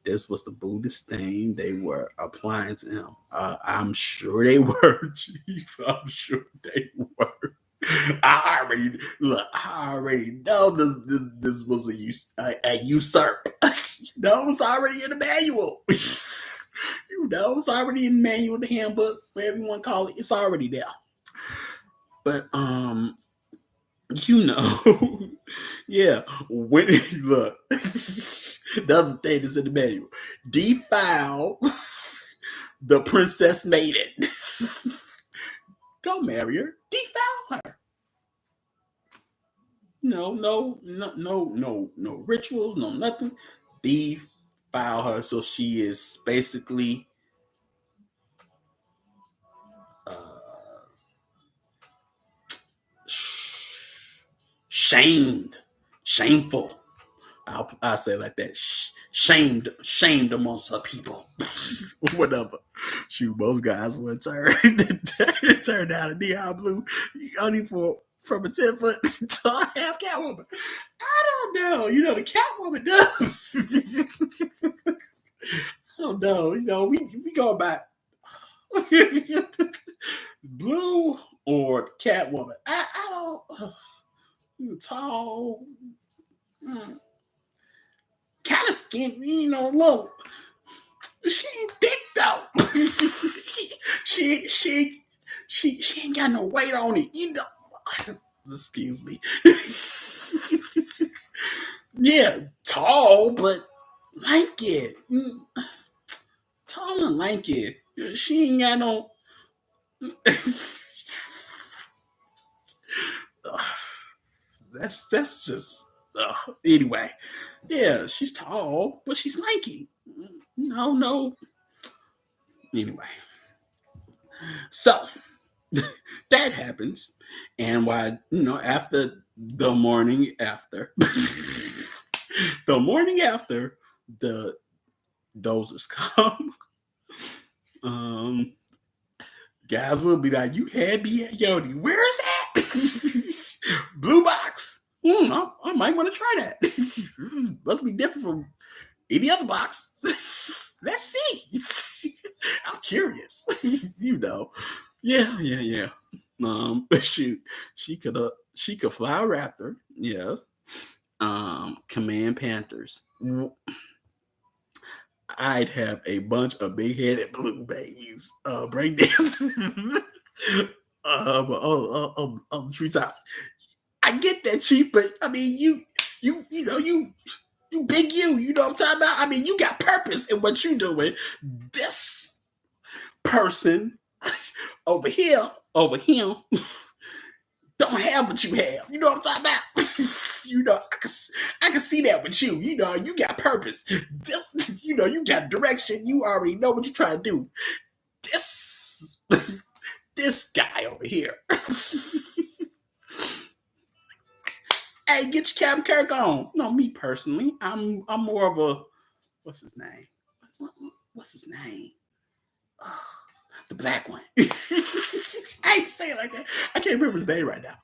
this was the Buddhist thing they were applying to him. I'm sure they were, Chief. I'm sure they were. I already know this was a usurp. It's already in the manual. It's already in the manual, the handbook, whatever you want to call it. It's already there. But yeah. When look, the other thing is in the manual: defile the princess maiden. Don't marry her. Defile her. No rituals, no nothing. Defile her, so she is basically shameful. I'll say it like that. Shamed amongst her people. Whatever. Shoot, most guys would turn down a neon blue only from a 10-foot to a half Catwoman. I don't know. The Catwoman does. I don't know. We go back. Blue or Catwoman. I don't. Tall. Kind of skinny, low. She ain't thick though. she ain't got no weight on it. Excuse me. Yeah, tall but lanky. Tall and lanky. She ain't got no. That's just anyway. Yeah, she's tall, but she's lanky. No. Anyway, so that happens, and why after the morning after, the dozers come, guys will be like, "You had me at Yodi. Where is that blue box? I might want to try that. This must be different from any other box. Let's see. I'm curious. Yeah. Shoot, she could fly a raptor. Yeah. Command panthers. I'd have a bunch of big-headed blue babies break dance on the treetops. I get that, Chief, but I mean, you big you know what I'm talking about? I mean, you got purpose in what you're doing. This person over here, don't have what you have. You know what I'm talking about? I can see that with you. You got purpose. This, you got direction. You already know what you're trying to do. This guy over here. Hey, get your Captain Kirk on. No, me personally, I'm more of a what's his name? What's his name? The black one. I ain't say it like that. I can't remember his name right now.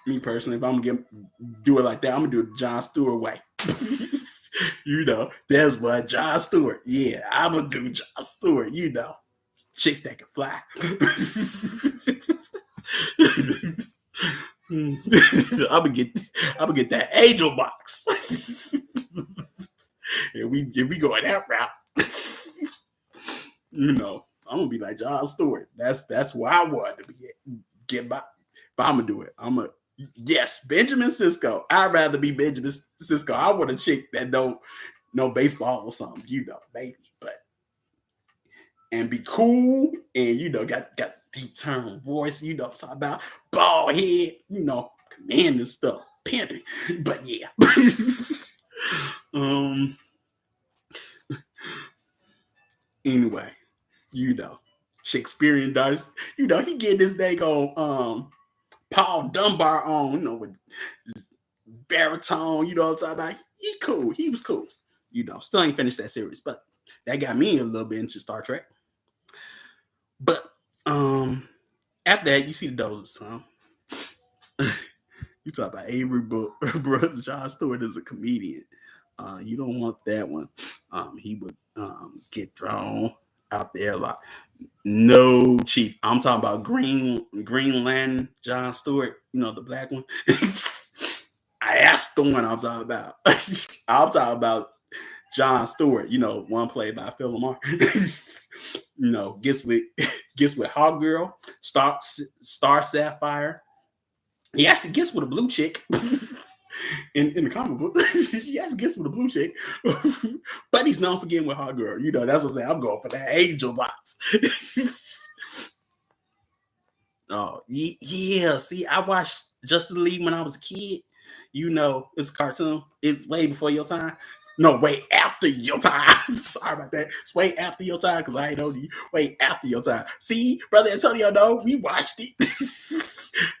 Me personally, if I'm gonna do it like that, I'm gonna do it John Stewart way. That's what John Stewart. Yeah, I'm gonna do John Stewart. Chicks that can fly. I'm gonna get that angel box. If we go that route, I'm gonna be like John Stewart. That's where I wanted to be at. get by. But I'm gonna do it. Yes, Benjamin Sisko. I'd rather be Benjamin Sisko. I want a chick that don't know baseball or something, baby. But and be cool and got deep tone voice, talking about bald head, commanding stuff, pimping. But yeah. um anyway, Shakespearean dice, he get this dang on Paul Dunbar on, with baritone, you know what I'm talking about? He cool. He was cool. Still ain't finished that series, but that got me a little bit into Star Trek. But after that, you see the doses, you talk about Avery Brooks. Jon Stewart is a comedian. You don't want that one. He would get thrown out there like no chief. I'm talking about Green Lantern Jon Stewart. The black one. That's the one I'm talking about. I'm talking about Jon Stewart. One played by Phil Lamar. Gets with Hot Girl, Star Sapphire. He actually gets with a blue chick in the comic book. He actually gets with a blue chick, but he's known for getting with Hot Girl. That's what I'm saying. I'm going for that angel box. Oh yeah. See, I watched Justice League when I was a kid. It's a cartoon. It's way before your time. No, way after your time. Sorry about that. It's way after your time because I ain't know you. Way after your time. See, brother Antonio, no, we watched it.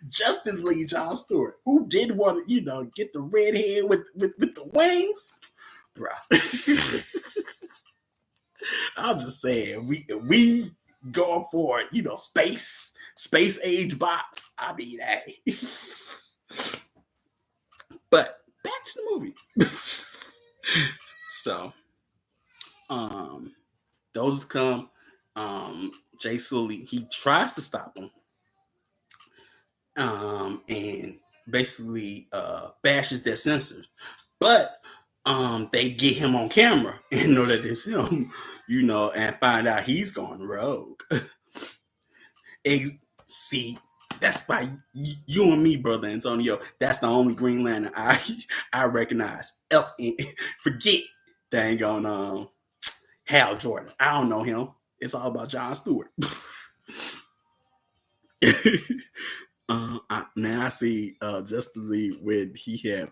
Justice League, Jon Stewart, who did want to, get the red head with the wings, bro. I'm just saying, we going for space age box. I mean, hey. But back to the movie. So, those come. Jay Sully, he tries to stop them. And basically bashes their sensors. But they get him on camera and know that it's him, and find out he's gone rogue. See, that's why you and me, brother Antonio, that's the only Green Lantern I recognize. Forget dang on Hal Jordan. I don't know him. It's all about Jon Stewart. I see Justice League when he had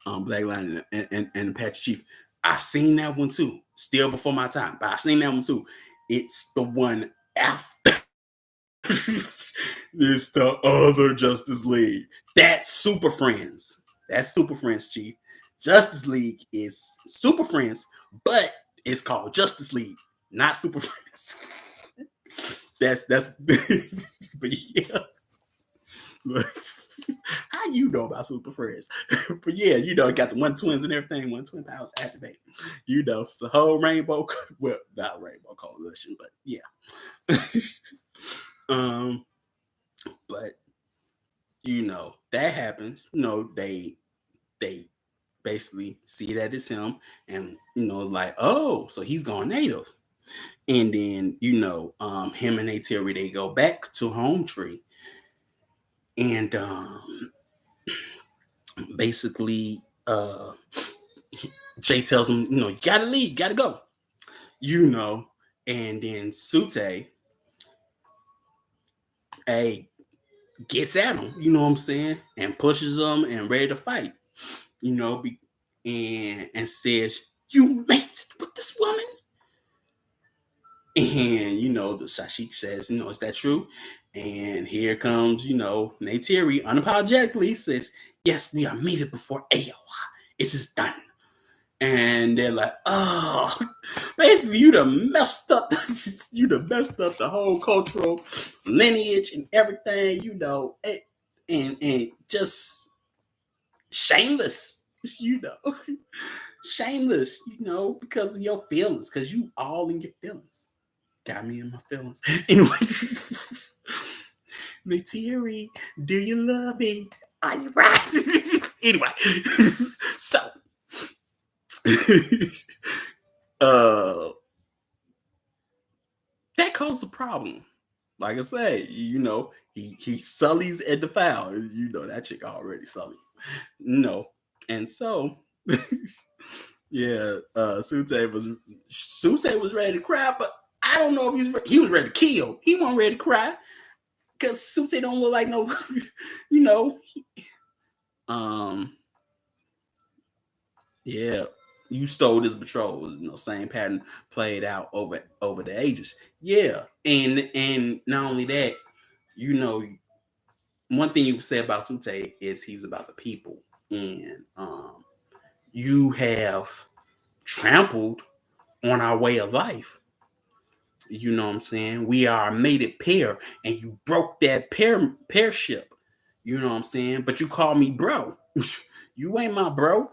Black Lion and Apache Chief. I've seen that one too. Still before my time, but I've seen that one too. It's the one after. It's the other Justice League. That's Super Friends. That's Super Friends, Chief. Justice League is Super Friends, but it's called Justice League, not Super Friends. that's but yeah. How you know about Super Friends? But yeah, got the one twins and everything, one twin powers activate. It's the whole rainbow, well, not rainbow coalition, but yeah. But that happens. They basically see that it's him, and like, oh, so he's gone native. And then him and Terry, they go back to Home Tree, and basically Jay tells him, you gotta leave, you gotta go. And then Sute, gets at him, you know what I'm saying, and pushes him and ready to fight, and says, "You mated with this woman?" And the Sashik says, "Is that true?" And here comes, Neytiri unapologetically says, "Yes, we are mated before AOI. It is done." And they're like, "Oh, basically, you done messed up. You done messed up the whole cultural lineage and everything, and just shameless, shameless, because of your feelings, because you all in your feelings. Got me in my feelings." Anyway, Neytiri, do you love me? Are you right? Anyway, so that caused a problem. like I say, he sullies at the foul. That chick already sully. And so yeah, Sute was ready to cry, but I don't know if he was ready to kill. He wasn't ready to cry because Sute don't look like no, you know. Yeah, you stole this patrol. Same pattern played out over the ages. Yeah, and not only that, one thing you can say about Sute is he's about the people, and you have trampled on our way of life. You know what I'm saying? We are a mated pair, and you broke that pairship. You know what I'm saying? But you call me bro. You ain't my bro.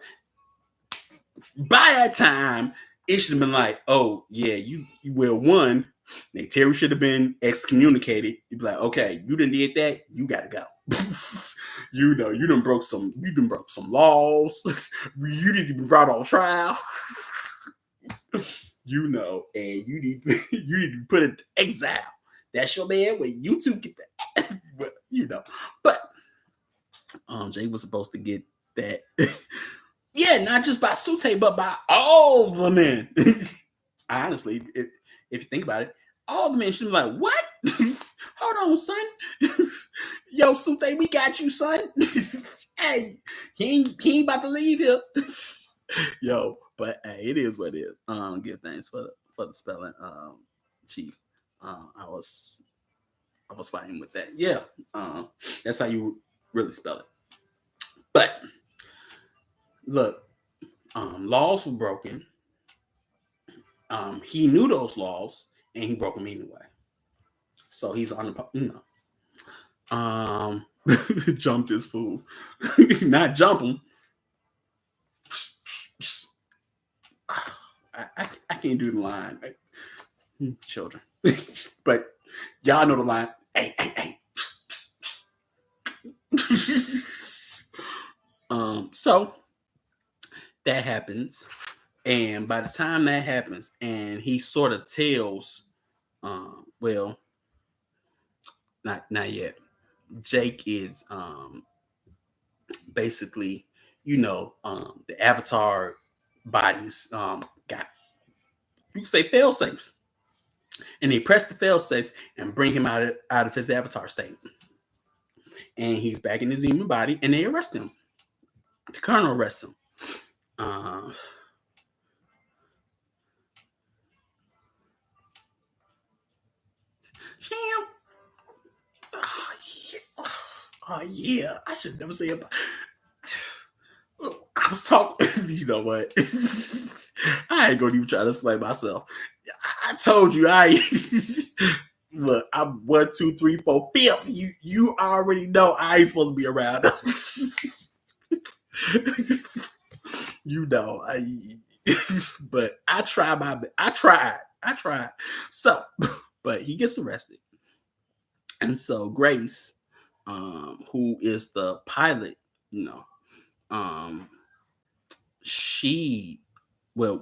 By that time, it should have been like, oh yeah, you well one. Terry should have been excommunicated. You'd be like, okay, you done did that, you gotta go. You done broke some laws. You need to be brought on trial. And you need to be put into exile. That's your man where you two get that. But Jay was supposed to get that. Yeah, not just by Sute, but by all the men. Honestly, if you think about it, all the men should be like, what? Hold on, son. Yo, Sute, we got you, son. Hey, he ain't about to leave here. Yo, but hey, it is what it is. Give thanks for the spelling, Chief. I was fighting with that. Yeah, that's how you really spell it. But look, laws were broken. He knew those laws and he broke them anyway. So he's on the jump this fool. Not jump him. I can't do the line. Children. But y'all know the line. Hey. So that happens. And by the time that happens, and he sort of tells, well, not yet. Jake is basically, the Avatar bodies got, you can say, fail safes, and they press the fail safes and bring him out of his Avatar state, and he's back in his human body, and they arrest him. The colonel arrests him. Oh yeah, I should never say it. I was talking. You know what? I ain't gonna even try to explain myself. I told you look. I'm 1, 2, 3, 4, 5th. You already know I ain't supposed to be around. But I tried my best. I tried. So, but he gets arrested, and so Grace, who is the pilot,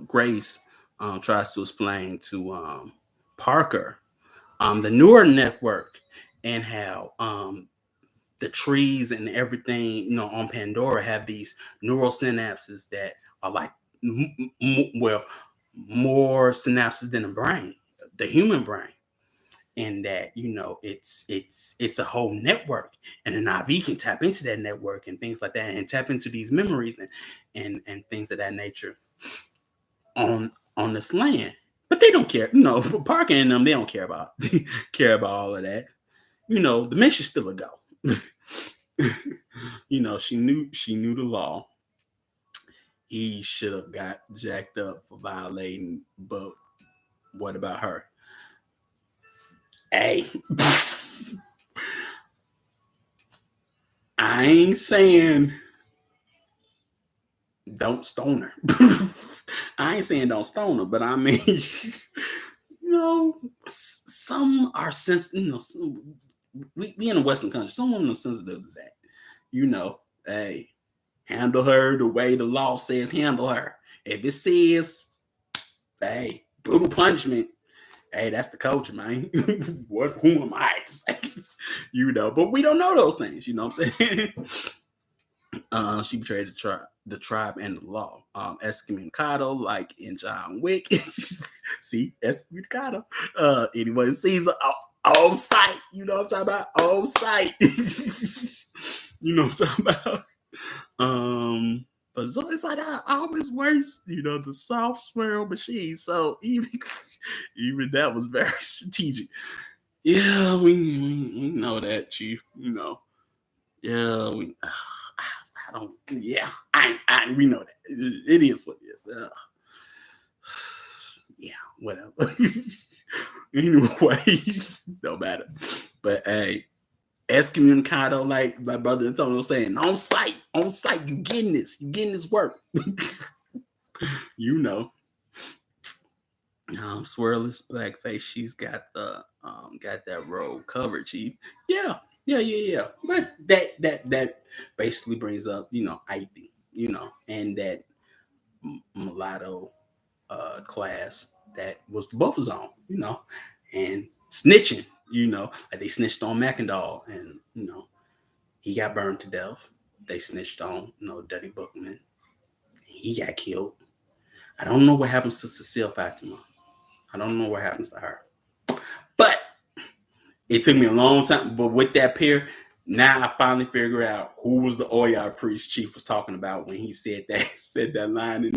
Grace tries to explain to Parker the neural network and how the trees and everything, on Pandora have these neural synapses that are like, more synapses than the brain, the human brain. And that, it's a whole network, and an IV can tap into that network and things like that, and tap into these memories and things of that nature on this land. But they don't care. Parker and them, they don't care about all of that. The men should still go. She knew the law. He should have got jacked up for violating, but what about her? Hey, I ain't saying don't stone her. I ain't saying don't stone her, but I mean, some are sensitive. We in a Western country. Some women are sensitive to that. Hey, handle her the way the law says handle her. If it says, hey, brutal punishment, Hey, that's the culture, man. Who am I to say? But we don't know those things. You know what I'm saying? She betrayed the tribe and the law. Excommunicado, like in John Wick. See, excommunicado. Anyone sees her on sight. You know what I'm talking about? On sight. You know what I'm talking about? But so it's like I always works, the soft swirl machine. So even that was very strategic. Yeah, we know that, Chief. Yeah, I don't. Yeah, we know that it is what it is. Yeah, whatever. Anyway, no matter. But hey, excommunicado, like my brother Antonio saying, on site, you getting this work. you know. Swirless blackface, she's got that role covered, Chief. Yeah. But that basically brings up, Ivy, and that mulatto class that was the buffer zone, and snitching, like they snitched on McIndoll, and he got burned to death. They snitched on, Duddy Bookman. He got killed. I don't know what happens to Cecile Fatima. I don't know what happens to her. But it took me a long time. But with that pair, now I finally figure out who was the Oya priest Chief was talking about when he said that line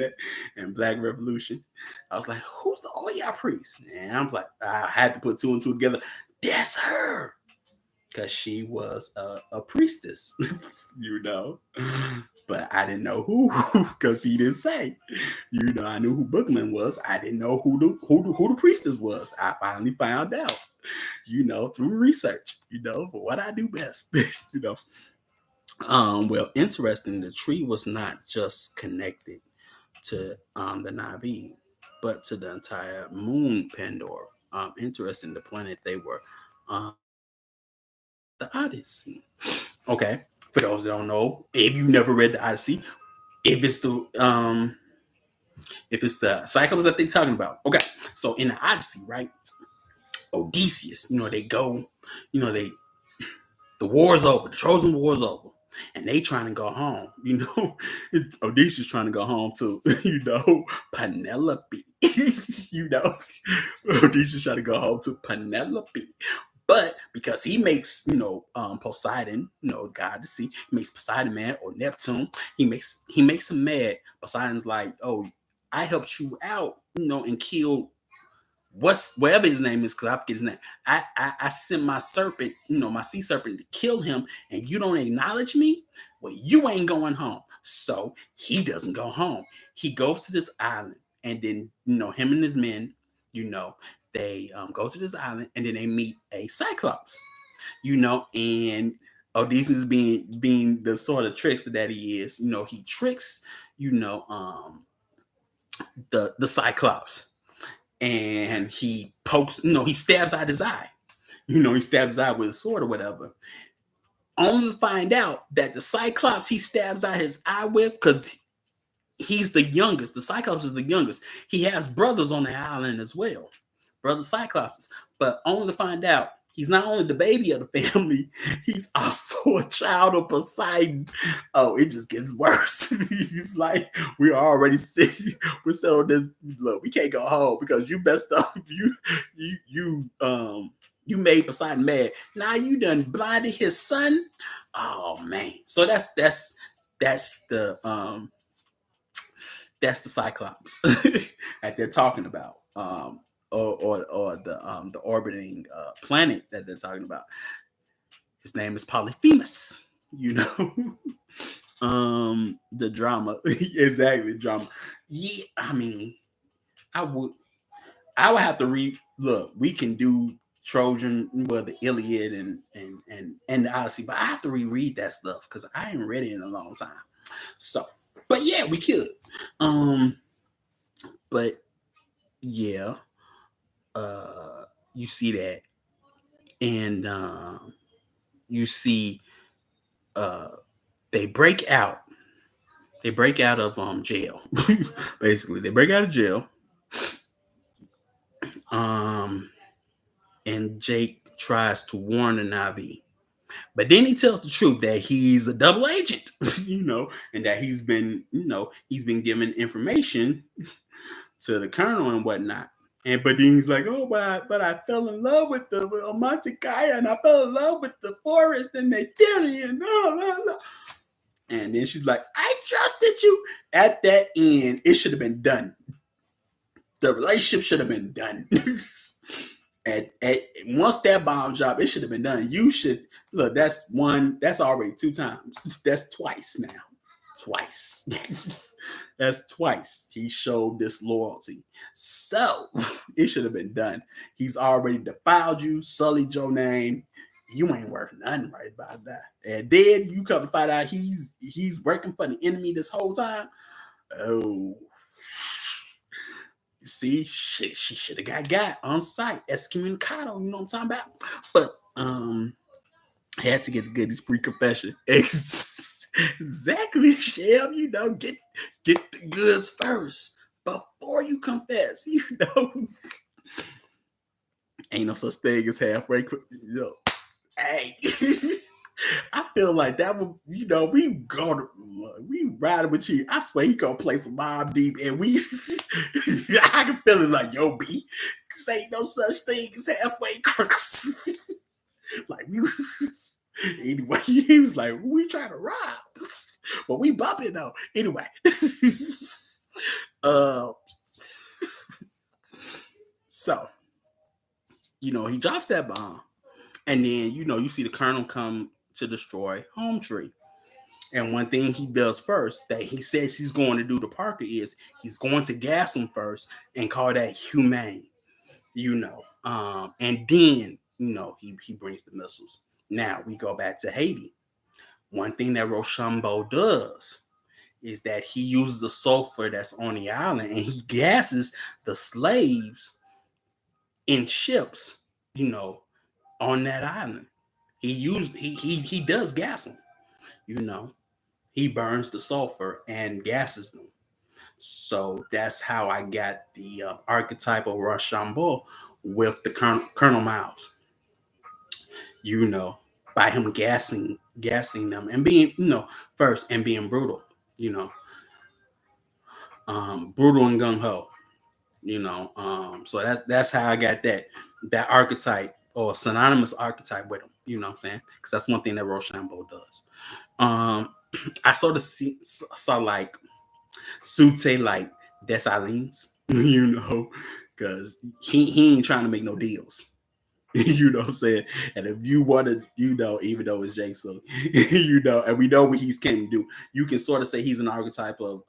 in Black Revolution. I was like, who's the Oya priest? And I was like, I had to put two and two together. That's her. Because she was a priestess, But I didn't know who because he didn't say. I knew who Bookman was. I didn't know who the priestess was. I finally found out, through research, for what I do best, Well, interesting, the tree was not just connected to the Navi, but to the entire moon Pandora. Interesting, the planet they were the Odyssey. Okay, for those that don't know, if you never read the Odyssey, if it's the Cyclops that they're talking about. Okay, so in the Odyssey, right? Odysseus, they go, they the war's over, the Trojan war's over, and they trying to go home. Odysseus trying to go home to, Penelope. Odysseus trying to go home to Penelope. But because he makes, Poseidon, God to see, he makes Poseidon mad, or Neptune, he makes him mad. Poseidon's like, oh, I helped you out, and killed whatever his name is, because I forget his name. I sent my serpent, my sea serpent, to kill him, and you don't acknowledge me. Well, you ain't going home. So he doesn't go home. He goes to this island, and then him and his men, they go to this island, and then they meet a Cyclops, and Odysseus being the sort of trickster that he is, he tricks, the Cyclops. And he pokes, he stabs out his eye. He stabs his eye with a sword or whatever. Only to find out that the Cyclops he stabs out his eye with, because he's the youngest. The Cyclops is the youngest. He has brothers on the island as well, brother Cyclopses. But only to find out he's not only the baby of the family, he's also a child of Poseidon. Oh, it just gets worse. He's like, we're already sick. We're settled this. Look, we can't go home because you messed up. You made Poseidon mad. Now you done blinded his son. Oh man. So that's the Cyclops that they're talking about, or the orbiting planet that they're talking about. His name is Polyphemus. The drama, exactly, drama. Yeah, I mean, I would have to read. Look, we can do Trojan, well, the Iliad and the Odyssey, but I have to reread that stuff because I ain't read it in a long time. So, but yeah, we could. But yeah, you see that, and you see they break out. They break out of jail. Basically, they break out of jail, Um, and Jake tries to warn the Navi. But then he tells the truth that he's a double agent, and that he's been given information to the colonel and whatnot. And but then he's like, oh, but I fell in love with the Monte Kaya, and I fell in love with the forest, and they killed me, and blah, blah, blah. And then she's like, I trusted you. At that end, it should have been done. The relationship should have been done. at once that bomb drop, it should have been done. You should look. That's one. That's already two times. That's twice now. Twice. That's twice he showed this loyalty. So it should have been done. He's already defiled you, sullied your name. You ain't worth nothing right about that. And then you come to find out he's working for the enemy this whole time. Oh, see, she should have got on site, excommunicado. You know what I'm talking about? But I had to get this pre-confession. Exactly, Shell. Get the goods first before you confess. Ain't no such thing as halfway. Hey, I feel like that would, we riding with you. I swear he gonna play some Mob Deep, and I can feel it like, yo, B, this ain't no such thing as halfway crooks. Like anyway, he was like, we trying to rob, but we bumping though. Anyway, so he drops that bomb, and then you see the colonel come to destroy Home Tree. And one thing he does first that he says he's going to do to Parker is he's going to gas him first and call that humane, and then he brings the missiles. Now we go back to Haiti. One thing that Rochambeau does is that he uses the sulfur that's on the island and he gases the slaves in ships, on that island. He does gas them, He burns the sulfur and gases them. So that's how I got the archetype of Rochambeau with the Colonel Miles. By him gassing them and being, first and being brutal, brutal and gung ho, so that's how I got that archetype or synonymous archetype with him. You know what I'm saying? Because that's one thing that Rochambeau does. I sort of saw like Sute like Dessalines, because he ain't trying to make no deals. You know what I'm saying? And if you want to, even though it's Jay, so and we know what he's came to do, you can sort of say he's an archetype of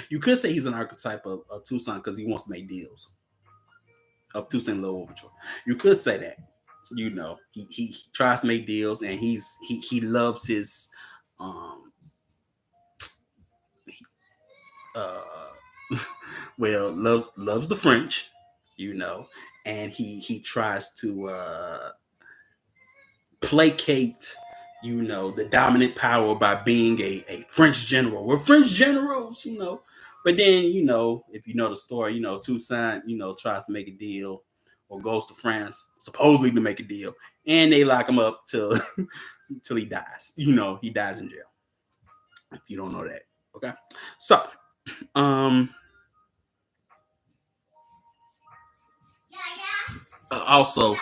you could say he's an archetype of Toussaint because he wants to make deals. Of Toussaint L'Ouverture. You could say that. He tries to make deals and he loves his loves the French, and he tries to placate the dominant power by being a French general. We're French generals, But then, if you know the story, Toussaint, tries to make a deal or goes to France supposedly to make a deal, and they lock him up till he dies. He dies in jail. If you don't know that, okay. So, also,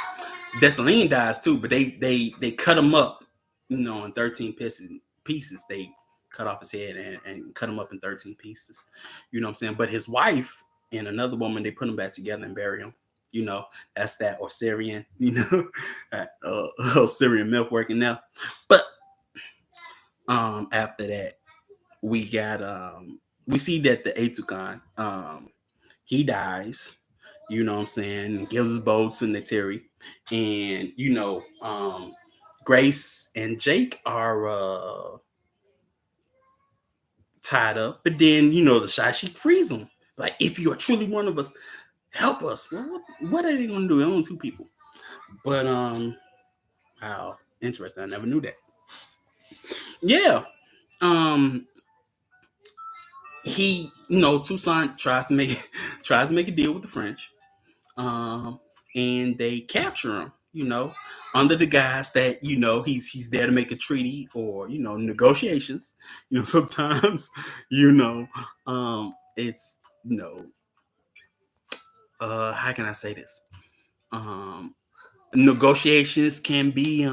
Dessalines dies too, but they cut him up, in 13 pieces. They cut off his head and cut him up in 13 pieces. You know what I'm saying? But his wife and another woman, they put him back together and bury him. That's that Osirian, Osirian myth working now. But after that, we got we see that the Etukan, he dies. You know what I'm saying? Gives his bow to Neteri. And, Grace and Jake are tied up. But then, the Shashik frees them. Like, if you are truly one of us, help us. Well, what are they going to do? Only two people. But, wow, interesting. I never knew that. Yeah. He, Toussaint tries to make a deal with the French. um, and they capture him. Under the guise that he's there to make a treaty or negotiations. Sometimes it's how can I say this? Um, negotiations can be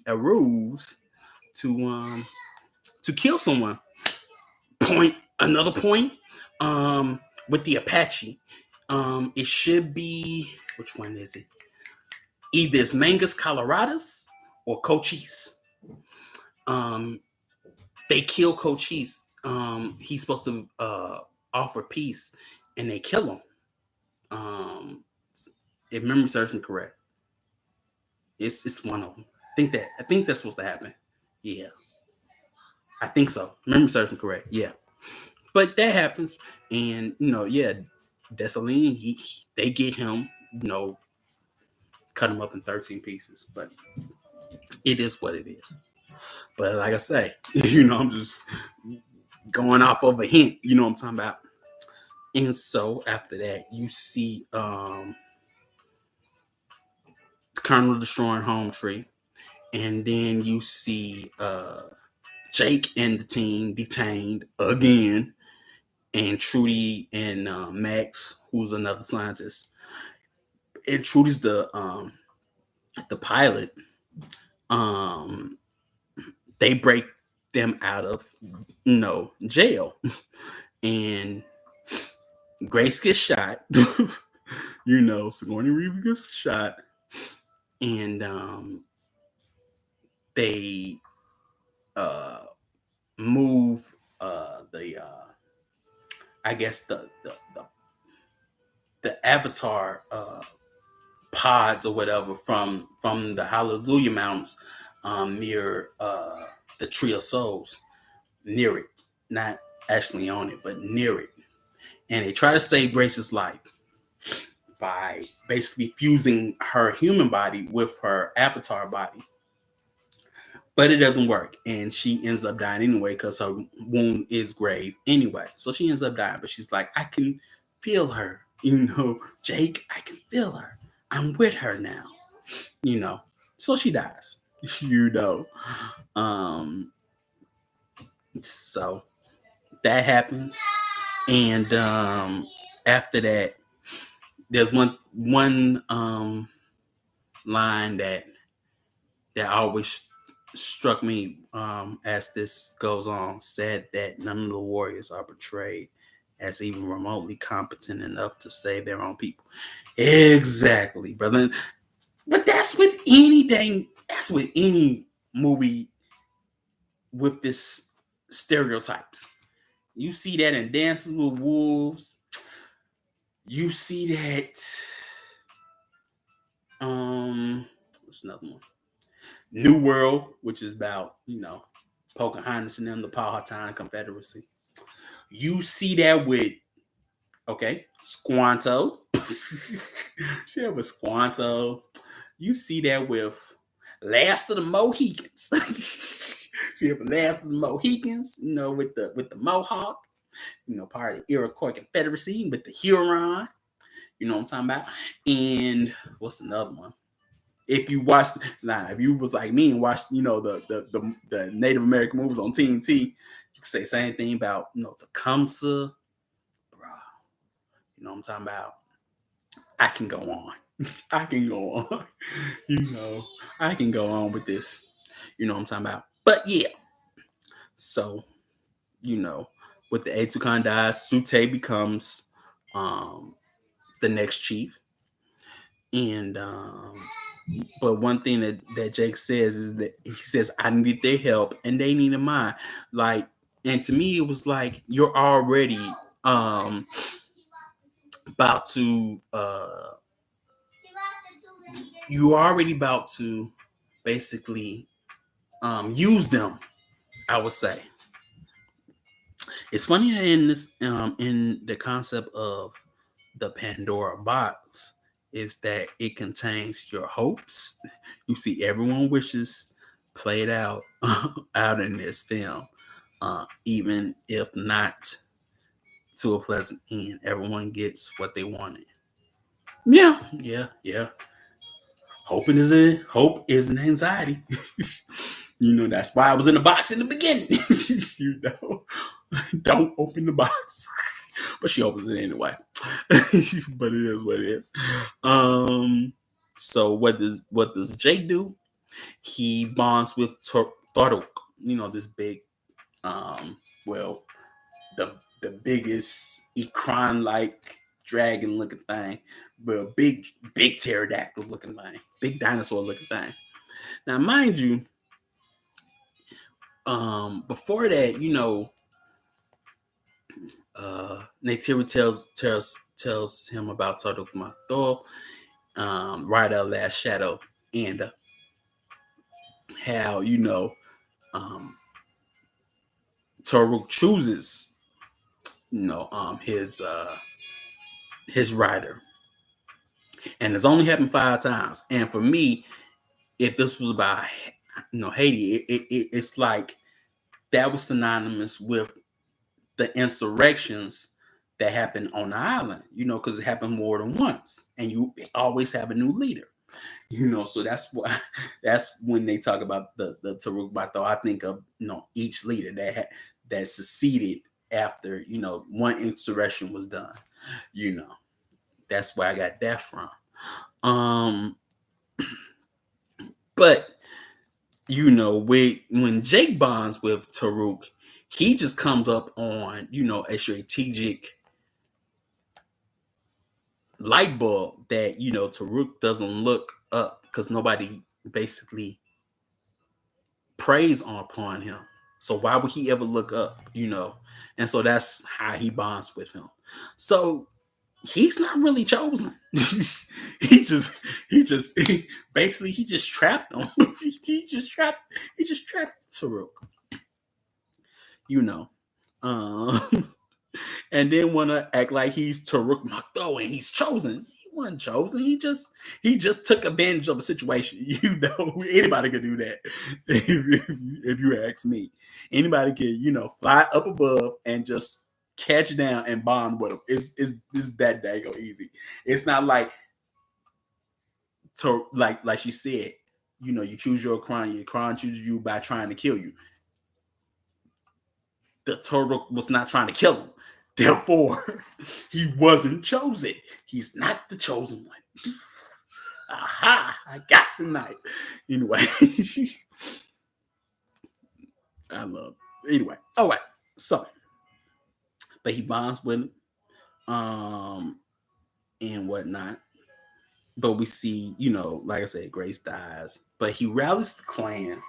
a ruse to kill someone. Another point, with the Apache, it should be, which one is it? Either it's Mangus Coloradus or Cochise. Um, they kill Cochise. He's supposed to offer peace, and they kill him. If memory serves me correct, it's one of them. I think that's supposed to happen. Yeah, I think so. Memory serves me correct. Yeah, but that happens, and yeah, Dessalines, they get him, cut him up in 13 pieces, but it is what it is. But like I say, I'm just going off of a hint, what I'm talking about. And so after that, you see Colonel destroying Home Tree, and then you see Jake and the team detained again, and Trudy and Max, who's another scientist. And Trudy's the pilot. Um, they break them out of jail, and Grace gets shot. Sigourney Weaver gets shot, and they move the I guess the Avatar pods or whatever from the Hallelujah Mountains, near the Tree of Souls, near it, not actually on it, but near it, and they try to save Grace's life by basically fusing her human body with her Avatar body. But it doesn't work, and she ends up dying anyway because her wound is grave anyway. So she ends up dying, but she's like, I can feel her, Jake, I can feel her. I'm with her now, So she dies, you know. Um, so that happens, and after that, there's one line that always struck me as this goes on. Said that none of the warriors are portrayed as even remotely competent enough to save their own people. Exactly, brother. But that's with anything. That's with any movie with this stereotypes. You see that in Dances with Wolves. You see that. What's another one? New World, which is about Pocahontas and them, the Powhatan Confederacy. You see that with Squanto. See that with Squanto. You see that with Last of the Mohicans. See that with Last of the Mohicans. With the Mohawk. Part of the Iroquois Confederacy with the Huron. You know what I'm talking about? And what's another one? If you watched, if you was like me and watched, the Native American movies on TNT, you could say the same thing about, Tecumseh, bro. You know what I'm talking about? I can go on. I can go on. I can go on with this. You know what I'm talking about? But yeah. So, with the Atukan dies, Sute becomes the next chief. And but one thing that Jake says is that he says, I need their help and they needed mine. Like, and to me, it was like, you're already about to basically use them, I would say. It's funny that in this in the concept of the Pandora box is that it contains your hopes. You see everyone wishes played out out in this film, even if not to a pleasant end. Everyone gets what they wanted. Yeah, yeah, yeah. Hope is an anxiety. That's why I was in the box in the beginning. you know, don't open the box. But she opens it anyway. But it is what it is. So what does Jake do? He bonds with Tharuk. This big, well, the biggest Ikran like dragon looking thing, but big pterodactyl looking thing, big dinosaur looking thing. Now, mind you, before that, Neytiri tells him about Tarduk Mathor, right out Last Shadow, and how um, Tarduk chooses his rider, and it's only happened 5 times. And for me, if this was about Haiti, it's like that was synonymous with the insurrections that happened on the island, because it happened more than once, and you always have a new leader, So that's why that's when they talk about the Taruk Bato. I think of each leader that succeeded after one insurrection was done. That's where I got that from. But when Jake bonds with Taruk, he just comes up on a strategic light bulb that Taruk doesn't look up because nobody basically preys upon him. So why would he ever look up? And so that's how he bonds with him. So he's not really chosen. Basically he just trapped him. he just trapped Taruk. Um and then want to act like he's Taruk Makto and he's chosen. He wasn't chosen. He just took advantage of a situation. Anybody could do that. If you ask me, anybody can fly up above and just catch down and bond with him. It's that daggone easy. It's not like like she said. You choose your crown. Your crown chooses you by trying to kill you. The Taruk was not trying to kill him. Therefore, he wasn't chosen. He's not the chosen one. Aha! I got the knife. Anyway, I love. Anyway, all right. So, but he bonds with him, and whatnot. But we see, like I said, Grace dies, but he rallies the clan,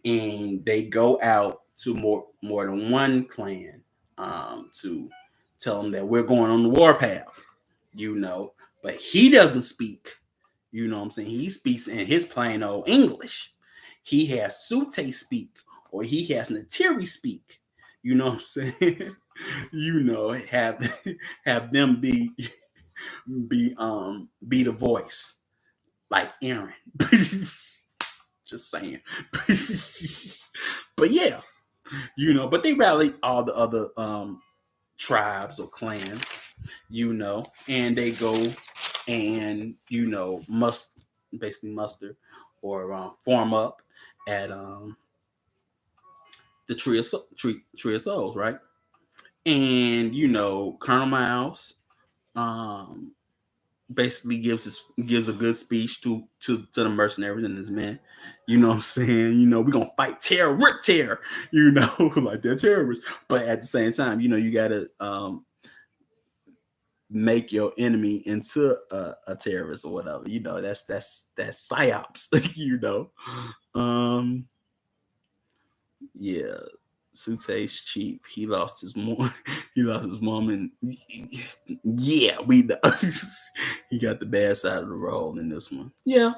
and they go out to more than one clan, to tell them that we're going on the warpath, but he doesn't speak, what I'm saying? He speaks in his plain old English. He has Sute speak, or he has Natiri speak, what I'm saying? Have have them be the voice, like Aaron. Just saying. But yeah, but they rally all the other tribes or clans, and they go and muster or form up at the tree of souls, right? And Colonel Miles basically gives a good speech to the mercenaries and his men. What I'm saying? We're gonna fight terror, rip terror, like they're terrorists. But at the same time, you gotta make your enemy into a terrorist or whatever. That's psyops, Yeah. Sute's cheap. He lost his mom. He lost his mom, and yeah, we know. He got the bad side of the role in this one. Yeah.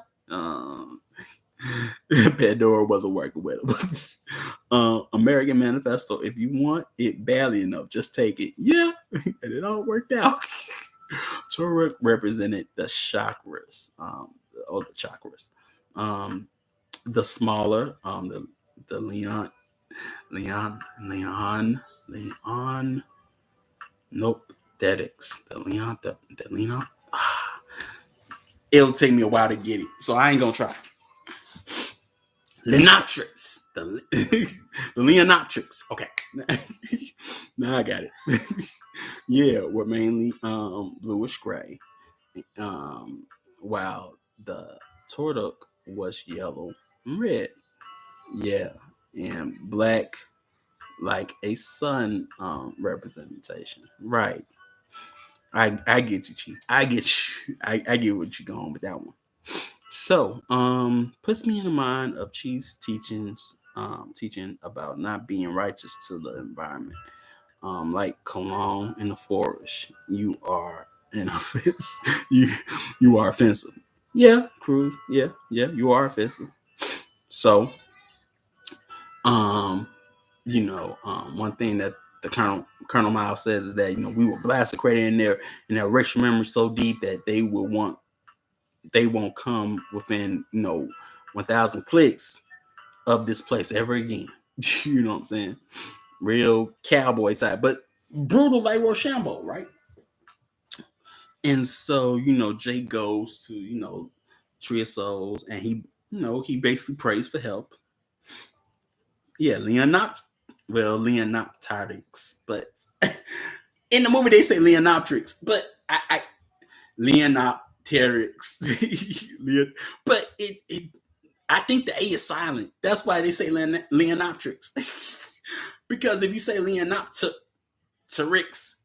Pandora wasn't working with him. American Manifesto. If you want it badly enough, just take it. Yeah, and it all worked out. Turek represented the chakras, the chakras, the smaller, the Leon, Leon. Nope. Dedix. The Leon. It'll take me a while to get it, so I ain't gonna try. Lenoptrix. The Leonoptrix. Okay. Now I got it. Yeah, we're mainly bluish gray. Um, while the Torduk was yellow and red. Yeah. And black like a sun representation. Right. I get you, Chief. I get you. I get what you're going with that one. So, puts me in the mind of Chief's teaching about not being righteous to the environment. Like cologne in the forest, you are an offense. you you are offensive. Yeah, Cruz. Yeah, you are offensive. So, um, one thing that the Colonel Miles says is that we will blast a crater in their racial memory so deep that they won't come within 1,000 clicks of this place ever again. You know what I'm saying? Real cowboy type, but brutal like Rochambeau, right? And so Jay goes to Tree of Souls, and he basically prays for help. Yeah, Leonoptix, but in the movie they say Leonoptrix, but I Leonopteryx. But I think the A is silent. That's why they say Leonoptrix. Because if you say Leonopteryx,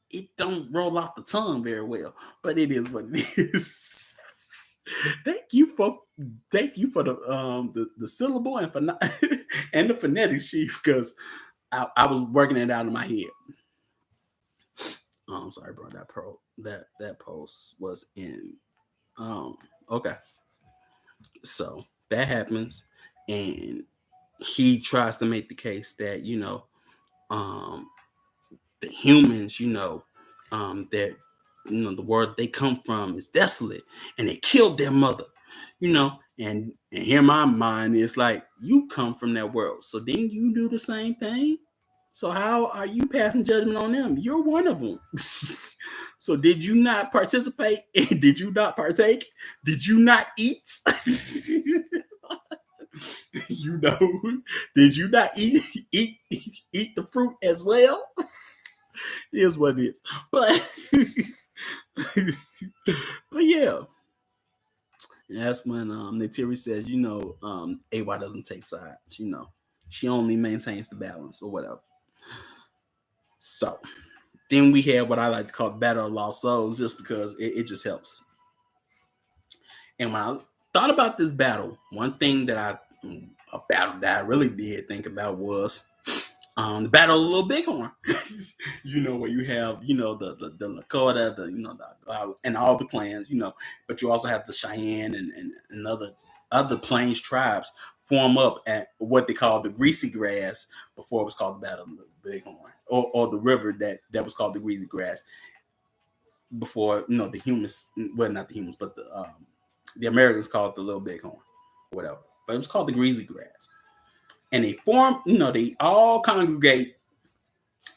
it don't roll off the tongue very well. But it is what it is. Thank you for the syllable and and the phonetics, Chief, because I was working it out in my head. Oh, I'm sorry, bro. That post was in. Okay. So that happens, and he tries to make the case that um, the humans, that the world they come from is desolate, and they killed their mother, and here my mind is like, you come from that world, so didn't you do the same thing? So how are you passing judgment on them? You're one of them. So did you not participate? Did you not partake? Did you not eat? you know, did you not eat the fruit as well? Is what it is. But but yeah. And that's when Neytiri says, AY doesn't take sides, She only maintains the balance or whatever. So then we have what I like to call the Battle of Lost Souls, just because it just helps. And when I thought about this battle, one thing that a battle that I really did think about was the Battle of Little Bighorn. Where you have the Lakota, and all the clans, but you also have the Cheyenne and other Plains tribes form up at what they call the Greasy Grass before it was called the Battle of Little Bighorn, or the river that was called the Greasy Grass before the humans, well, not the humans, but the Americans called it the Little Bighorn, whatever. But it was called the Greasy Grass. And they form, they all congregate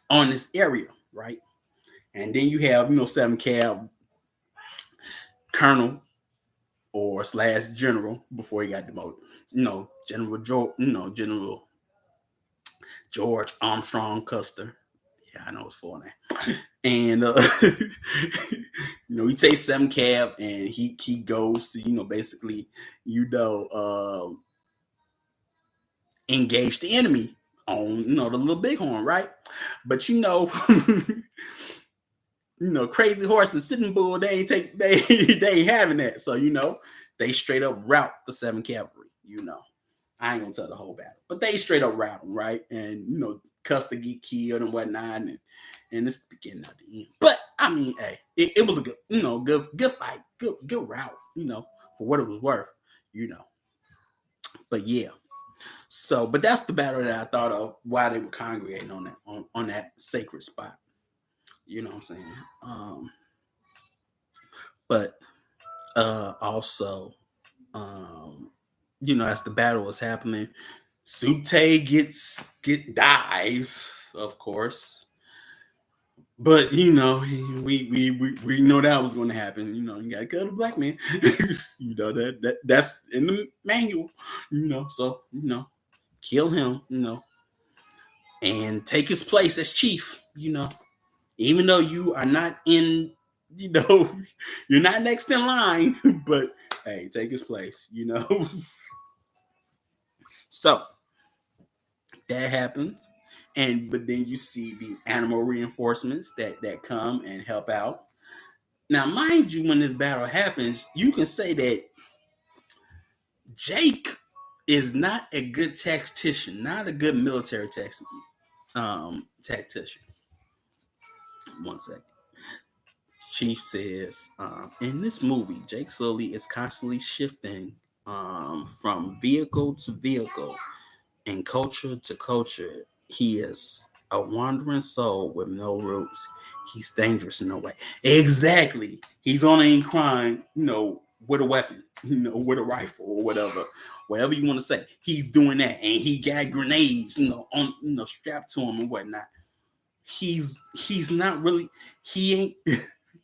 on this area, right? And then you have, 7 Cab Colonel or / General before he got demoted. General George Armstrong Custer. Yeah, I know it's full name. And he takes 7 Cab and he goes to basically engage the enemy on the Little Bighorn, right? But Crazy Horse and Sitting Bull, they ain't having that. So they straight up route the 7 Cavalry. I ain't gonna tell the whole battle, but they straight up route them, right? And Custer get killed and whatnot, and it's the beginning of the end. But I mean, hey, it was a good, good fight, good route, for what it was worth, But yeah, so but that's the battle that I thought of why they were congregating on that sacred spot. You know what I'm saying? But also, as the battle was happening, Sute dies. of course. But we know that was going to happen. You got to kill the black man. That's in the manual. So kill him. And take his place as chief. Even though you are not in. You're not next in line, but hey, take his place. So that happens, but then you see the animal reinforcements that come and help out. Now, mind you, when this battle happens, you can say that Jake is not a good tactician, not a good military tactician. One second. Chief says, in this movie, Jake Sully is constantly shifting from vehicle to vehicle and culture to culture. He is a wandering soul with no roots. He's dangerous in no way. Exactly. He's on a crime, with a weapon, with a rifle or whatever you want to say. He's doing that, and he got grenades, on strapped to him and whatnot. He's not really. He ain't.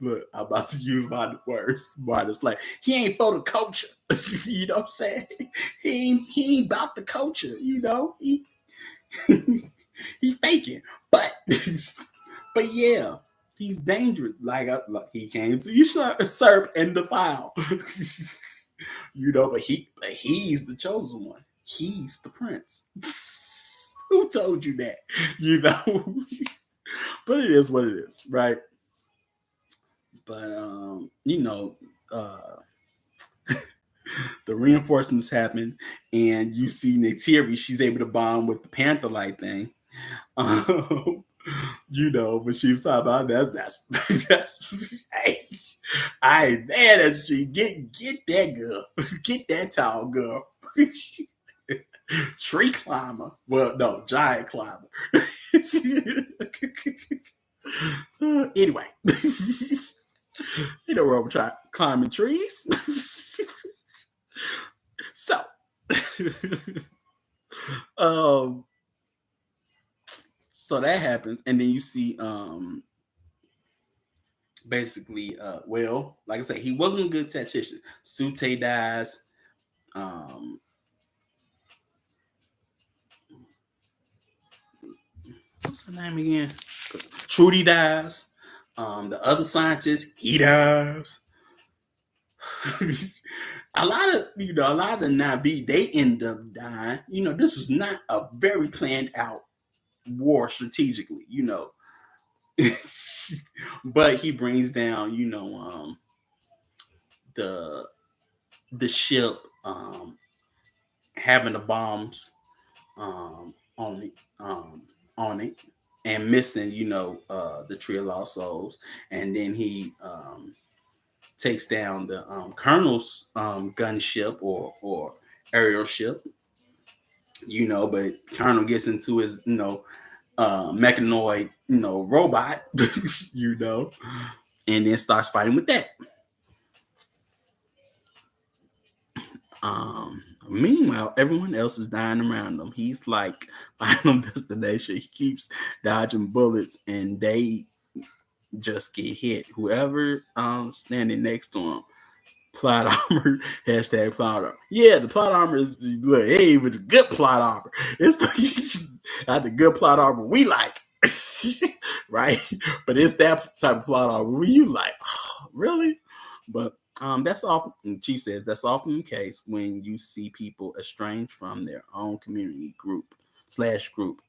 Look, I'm about to use my words. It's like he ain't for the culture. You know what I'm saying? He ain't about the culture. He faking, but yeah, he's dangerous. Like he came to usurp and defile. But he's the chosen one. He's the prince. Who told you that? But it is what it is, right? But the reinforcements happen, and you see Neytiri, she's able to bond with the Panther Light thing. But she was talking about that's hey, I ain't mad at you. Get that girl. Get that tall girl. Tree climber. Well, no, giant climber. Anyway. We're over trying climbing trees. So so that happens, and then you see basically well, like I said, he wasn't a good tactician. Sute dies. What's her name again? Trudy dies. The other scientist, he dies. a lot of the Navi, they end up dying. This was not a very planned out war strategically. But he brings down, the ship, having the bombs on it and missing, the Tree of Lost Souls, and then he takes down the Colonel's gunship or aerial ship. But Colonel gets into his mechanoid robot, and then starts fighting with that. Meanwhile, everyone else is dying around him. He's like Final Destination. He keeps dodging bullets, and they just get hit. Whoever standing next to him, plot armor, hashtag plot armor. Yeah, the plot armor is look, it ain't even the good plot armor. It's not the good plot armor we like. Right? But it's that type of plot armor you like. Oh, really? But that's often, Chief says, that's often the case when you see people estranged from their own community group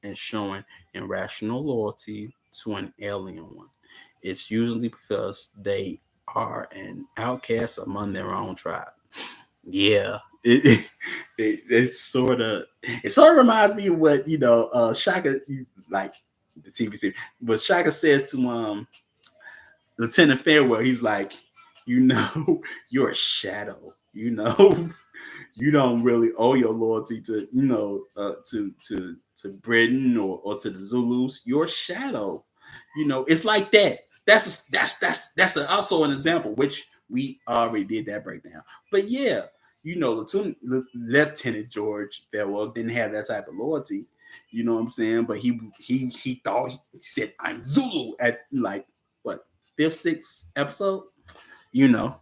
and showing irrational loyalty to an alien one. It's usually because they are an outcast among their own tribe. Yeah, it sort of reminds me of what Shaka, like the TV series, but Shaka says to Lieutenant Farewell. He's like, you're a shadow. You don't really owe your loyalty to to Britain or to the Zulus. You're a shadow. It's like that. That's also an example, which we already did that breakdown. But yeah, Lieutenant George Farewell didn't have that type of loyalty. You know what I'm saying? But he thought he said I'm Zulu at like what fifth, sixth episode. You know,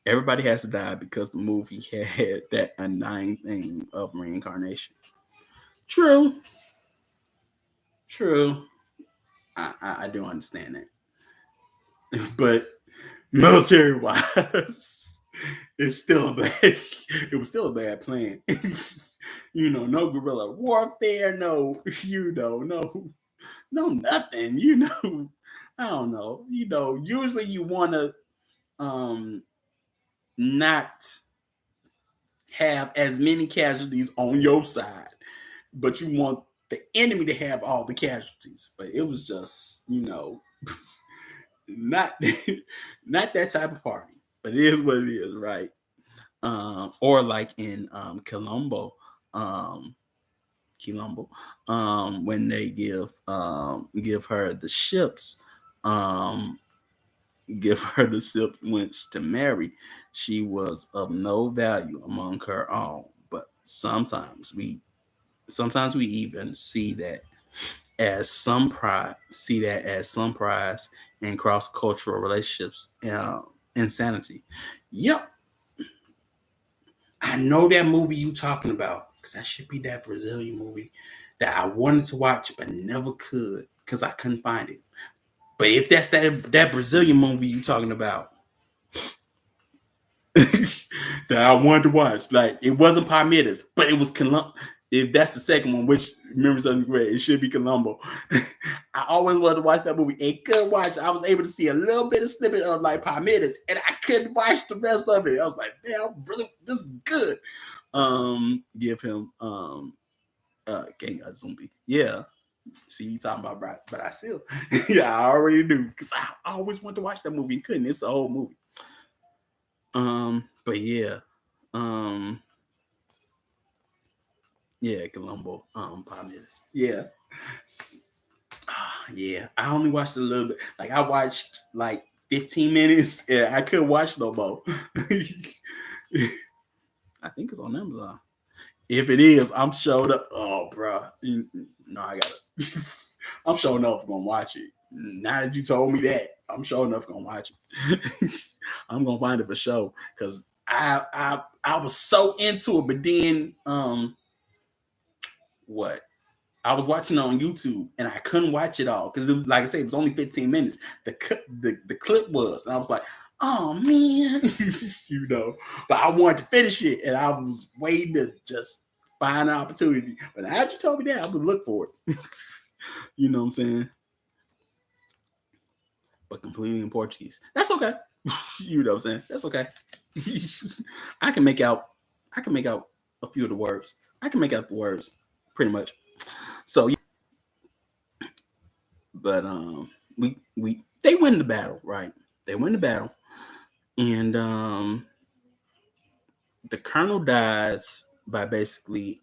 everybody has to die because the movie had that undying theme of reincarnation. True, true. I do understand that, but military wise, it's still a bad. It was still a bad plan. You know, no guerrilla warfare, no, no nothing. You know, I don't know. You know, usually you want to not have as many casualties on your side, but you want the enemy to have all the casualties. But it was just, not not that type of party. But it is what it is, right? Or like in um, Colombo, when they give her the ships, um, give her the ship winch to marry, she was of no value among her own. But sometimes we even see that as some prize in cross cultural relationships, insanity. Yep, I know that movie you talking about because that should be that Brazilian movie that I wanted to watch but never could because I couldn't find it. But if that's that Brazilian movie you talking about, that I wanted to watch. Like it wasn't Palmeiras, but it was Colombo. If that's the second one, which Memories of the Great, it should be Colombo. I always wanted to watch that movie and couldn't watch it. I was able to see a little bit of snippet of like Palmeiras, and I couldn't watch the rest of it. I was like, man, really, this is good. Give him Gang Zombie. Yeah. See, you talking about but I still, yeah, I already do because I always wanted to watch that movie and couldn't. It's the whole movie. But yeah, um, yeah, Colombo, Palmeiras. Yeah, yeah. I only watched a little bit. Like I watched like 15 minutes. Yeah, I couldn't watch no more. I think it's on Amazon. If it is, I'm showed up. Oh, bro, no, I gotta. I'm sure enough gonna watch it. Now that you told me that, I'm sure enough gonna watch it. I'm gonna find it for sure because I was so into it, but then what? I was watching it on YouTube and I couldn't watch it all because, like I said, it was only 15 minutes. The clip was, and I was like, oh man, But I wanted to finish it, and I was waiting to just find an opportunity. But after you told me that, I would look for it. You know what I'm saying? But completely in Portuguese. That's okay. You know what I'm saying? That's okay. I can make out. I can make out a few of the words. I can make out the words pretty much. So, yeah. But we they win the battle, right? They win the battle, and the colonel dies by basically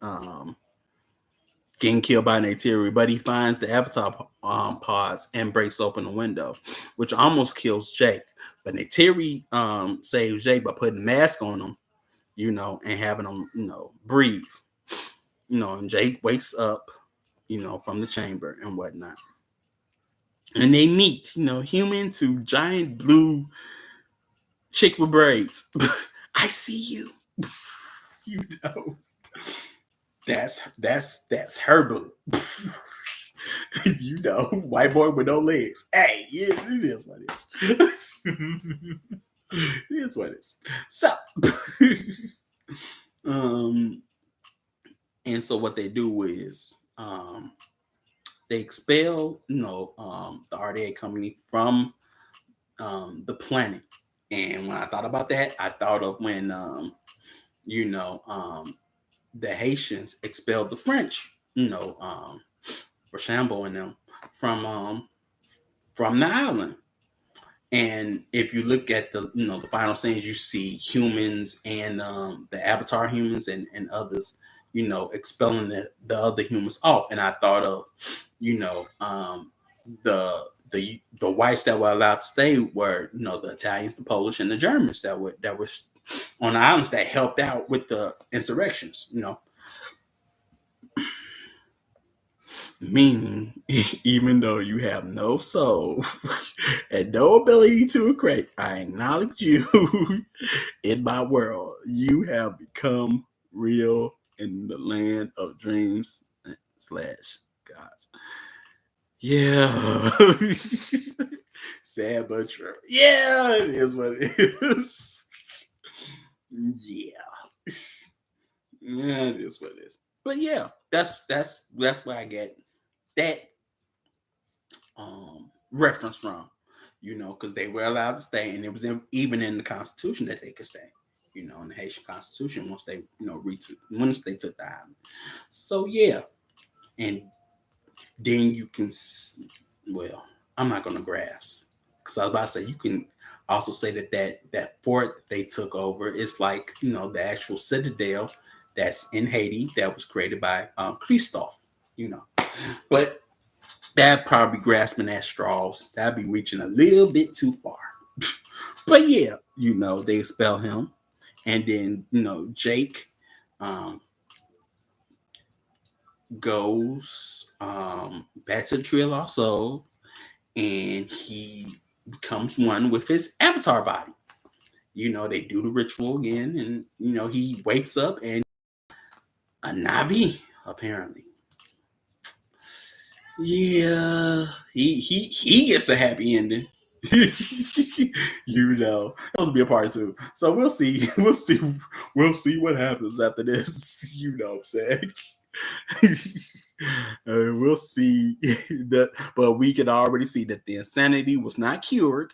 getting killed by an artillery, but he finds the avatar pods and breaks open the window, which almost kills Jake. But Neytiri saves Jake by putting a mask on him, and having him, breathe. And Jake wakes up, from the chamber and whatnot. And they meet, human to giant blue chick with braids. I see you. you know. That's her boo. White boy with no legs. Hey, yeah, it is what it is. It is what it is. So, and so what they do is, they expel, the RDA company from the planet. And when I thought about that, I thought of when, the Haitians expelled the French, Rochambeau and them from the island. And if you look at the final scenes, you see humans and the Avatar humans and others, expelling the other humans off. And I thought of, the whites that were allowed to stay were, the Italians, the Polish, and the Germans that were on the islands that helped out with the insurrections. Meaning, even though you have no soul and no ability to create, I acknowledge you in my world. You have become real in the land of dreams slash gods. Yeah. Sad but true. Yeah, it is what it is. Yeah. Yeah, it is what it is. But yeah, that's where I get that reference from, because they were allowed to stay, and it was even in the Constitution that they could stay, in the Haitian Constitution once they, once they took the island. So yeah, and then you can, well, I'm not gonna grasp because I was about to say you can also say that fort they took over is like the actual citadel that's in Haiti that was created by Christophe, but that probably grasping at straws. That'd be reaching a little bit too far. But yeah, they expel him. And then, Jake um, goes back to the Tree of Lost Soul, and he becomes one with his avatar body. They do the ritual again, and, he wakes up and a Navi, apparently. Yeah, he gets a happy ending. That will be a part two. So we'll see. We'll see what happens after this. You know what I'm saying? We'll see that, but we can already see that the insanity was not cured.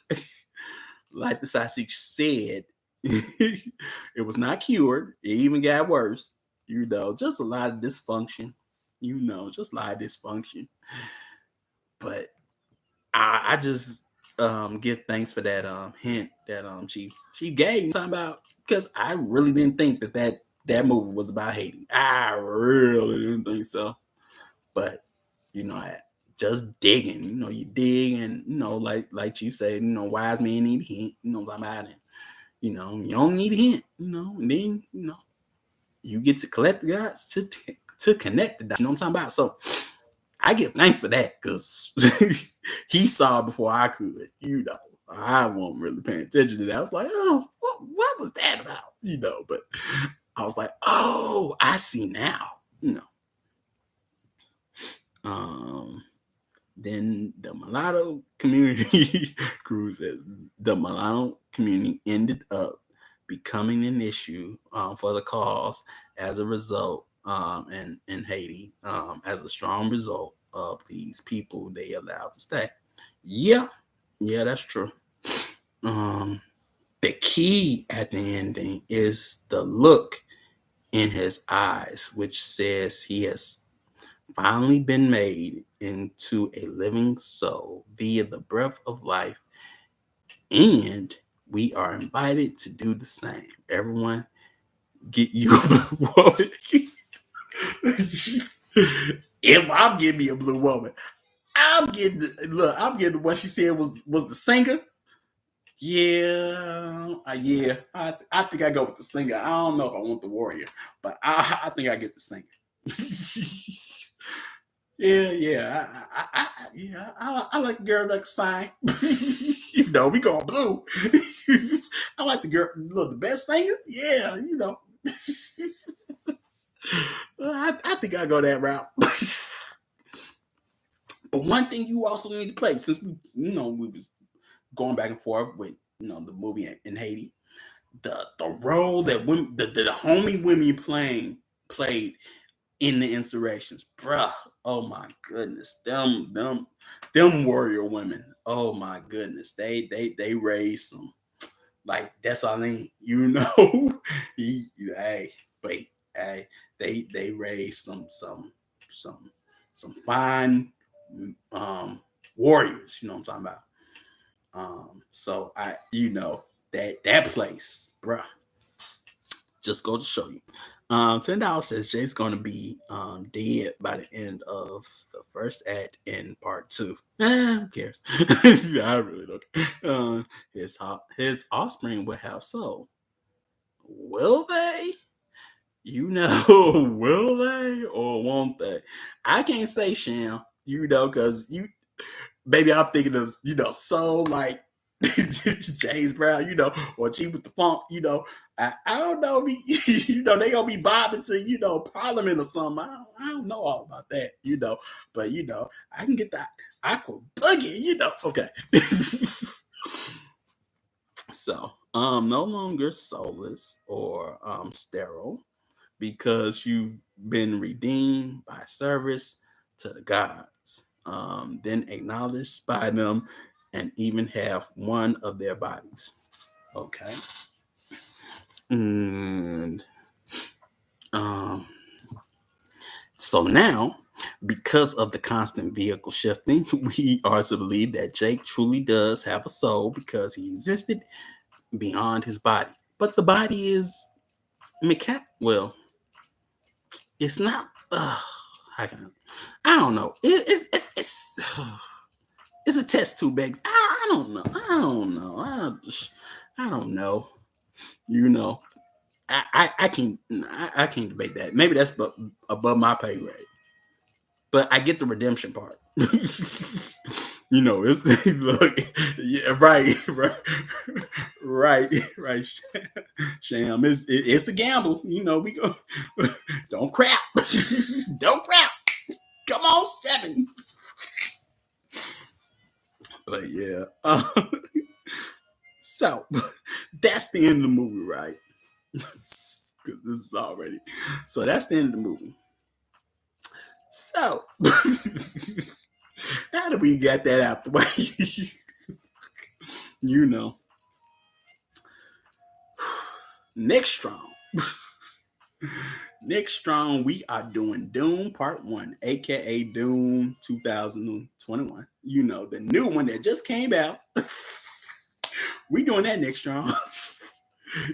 Like the Sasich said, it was not cured. It even got worse. Just a lot of dysfunction. Just a lot of dysfunction. But I just give thanks for that hint that she gave me talking about, because I really didn't think that movie was about Haiti. I really didn't think so. But I just digging, you dig, and like you said, wise men need a hint, what I'm about it. You don't need a hint, and then you get to collect the dots to connect the dots. You know what I'm talking about? So I give thanks for that, because he saw it before I could. I wasn't really paying attention to that. I was like, oh, what was that about? But I was like, oh, I see now. Then the mulatto community cruises. The mulatto community ended up becoming an issue for the cause as a result, in Haiti, as a strong result of these people they allowed to stay. Yeah, that's true. The key at the ending is the look in his eyes, which says he has finally been made into a living soul via the breath of life, and we are invited to do the same. Everyone, get you a blue woman. If I'm getting me a blue woman, I'm getting the one she said was the singer. Yeah, yeah. I think I go with the singer. I don't know if I want the warrior, but I think I get the singer. I like the girl that can sing. We going blue. I like the girl, look, the best singer. Yeah, I think I go that route. But one thing you also need to play, since we was going back and forth with the movie in Haiti, the role that women, the homie women played in the insurrections, bruh. Oh my goodness, them warrior women. Oh my goodness, they raised some, like, that's all I need. Hey, wait, hey, they raised some fine warriors. You know what I'm talking about. So that place, bruh. Just go to show you. $10 says Jay's gonna be dead by the end of the first act in part two. Who cares? I really don't care. His offspring will have soul. Will they? will they or won't they? I can't say Sham, because baby, I'm thinking of, soul like James Brown, or Cheap with the Funk, I don't know, they gonna be bobbing to, Parliament or something. I don't know all about that, but I can get that aqua boogie, okay. So, no longer soulless or sterile because you've been redeemed by service to the gods, then acknowledged by them, and even have one of their bodies. Okay. And um, so now, because of the constant vehicle shifting, we are to believe that Jake truly does have a soul because he existed beyond his body. But the body is well, it's not. How can I don't know. It's a test tube, baby. I don't know. I don't know. You know, I can't I can't debate that. Maybe that's above my pay grade. But I get the redemption part. It's look, yeah, right. Sham, it's a gamble. We go. Don't crap, don't crap. Come on, 7. But yeah, so that's the end of the movie, right? This is already. So that's the end of the movie. So how do we get that out the way? you know, next strong. Next strong, we are doing Doom Part 1, aka Doom 2021. The new one that just came out. We doing that next strong.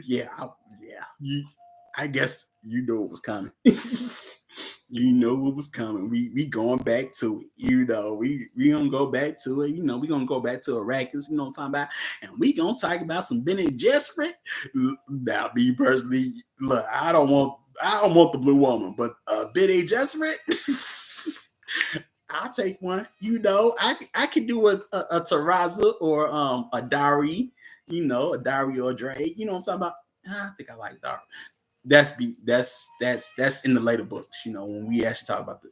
yeah, yeah. I guess you know it was coming. You know it was coming. We going back to it. We gonna go back to it. We gonna go back to Arrakis. You know what I'm talking about? And we gonna talk about some Bene Gesserit. Now, me personally, look, I don't want the Blue Woman, but Bene Gesserit. I'll take one. I could do a Taraza or a Dari. A Dari or a Dre. You know what I'm talking about? I think I like Dari. That's in the later books. When we actually talk about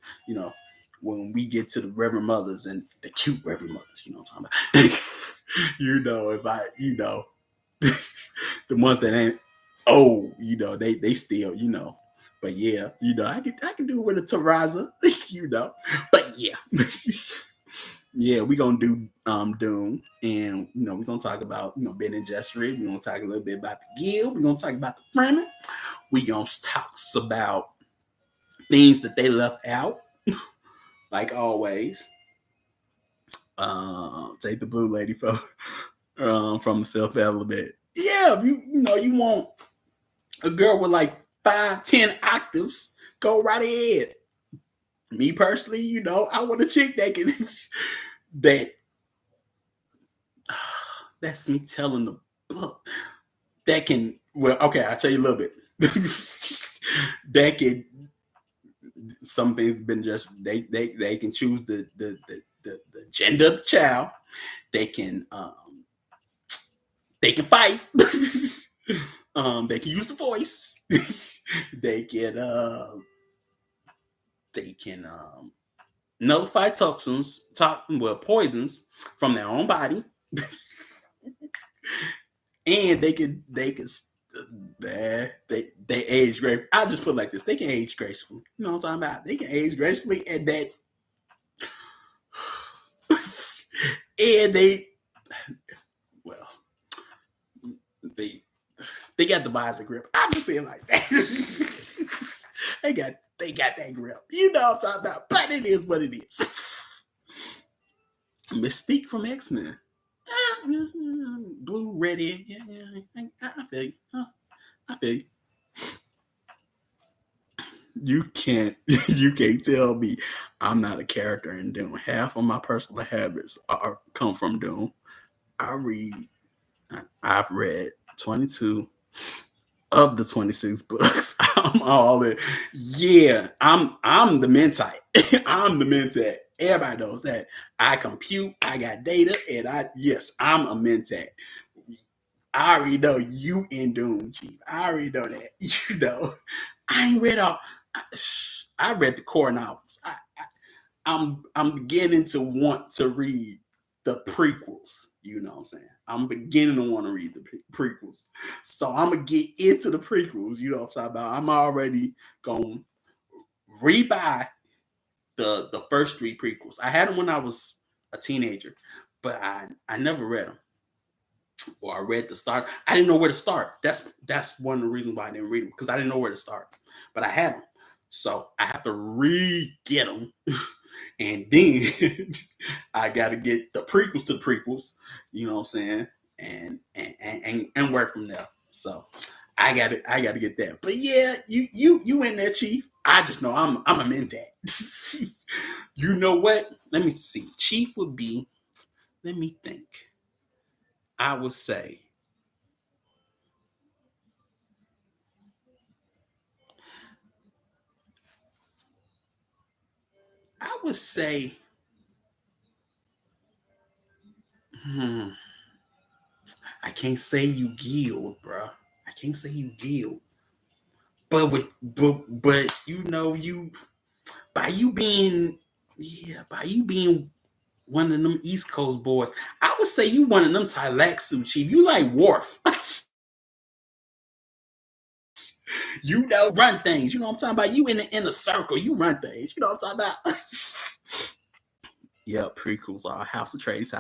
when we get to the Reverend Mothers and the cute Reverend Mothers. You know what I'm talking about? If I the ones that ain't old, they still, But yeah, I can do it with a Taraza, But yeah. Yeah, we're gonna do Doom, and we're gonna talk about Ben and Gesserit. We're gonna talk a little bit about the Guild. We're gonna talk about the Fremen. We gonna talk about things that they left out, like always. Take the blue lady from the fifth element. Yeah, you want a girl with like 5-10 octaves, go right ahead. Me personally, I want a chick that can that that's me telling the book that can okay, I'll tell you a little bit. That can some things been just they can choose the gender of the child. They can fight. They can use the voice. they can they can nullify poisons from their own body, and they age gracefully. I'll just put it like this: they can age gracefully. You know what I'm talking about? They can age gracefully, and that, and well, they they got the Biza grip. I'm just saying like that. they got that grip. You know what I'm talking about? But it is what it is. Mystique from X-Men. Blue, ready. Yeah. I feel you. I feel you. You can't tell me I'm not a character in Doom. Half of my personal habits come from Doom. I've read 22 of the 26 books. I'm all in. Yeah, I'm the men type. I'm the men type. Everybody knows that. I compute, I got data, and yes, I'm a mentat. I already know you in Doom, Chief. I already know that. You know, I ain't read all. I read the core novels. I'm beginning to want to read the prequels. You know what I'm saying? I'm beginning to want to read the prequels. So I'm gonna get into the prequels. You know what I'm talking about? I'm already gonna rebuy the first three prequels. I had them when I was a teenager, but I never read them. Or I read the start. I didn't know where to start. That's one of the reasons why I didn't read them, because I didn't know where to start. But I had them, so I have to re-get them, and then I got to get the prequels to the prequels. You know what I'm saying? And work from there. So I got to get that. But yeah, you in there, Chief. I just know I'm a mentat. You know what? Let me see. Chief would be. Let me think. I would say. I would say. Hmm, I can't say you guild, bro. I can't say you guild. But you know you by you being by you being one of them East Coast boys, I would say you one of them Tylexu, Chief. You like Wharf. You know, run things. You know what I'm talking about? You in the inner circle, you run things. You know what I'm talking about? Yeah, prequels are House of Trades,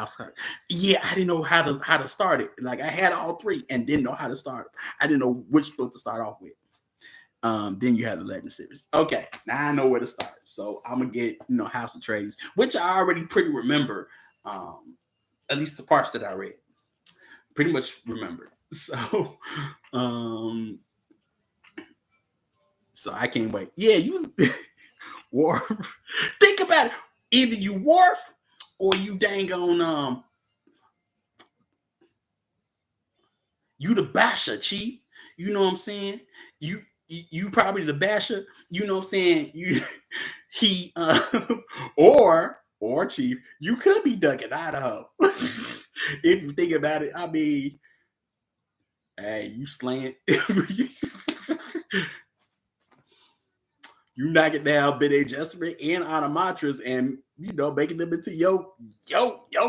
Yeah, I didn't know how to start it. Like I had all three and didn't know how to start. I didn't know which book to start off with. Then you have the Legend series. Okay, now I know where to start. So I'm gonna get House of Trades, which I already pretty remember. At least the parts that I read, pretty much remember. So, um, so I can't wait. Yeah, you Worf. Think about it. Either you Worf or you dang on you the basher, Chief. You know what I'm saying? You probably the basher. You know what I'm saying? You he or Chief, you could be Duncan Idaho. If you think about it, I mean, hey, you slant. You knock it down, Bene Gesserit and Animatris, and making them into your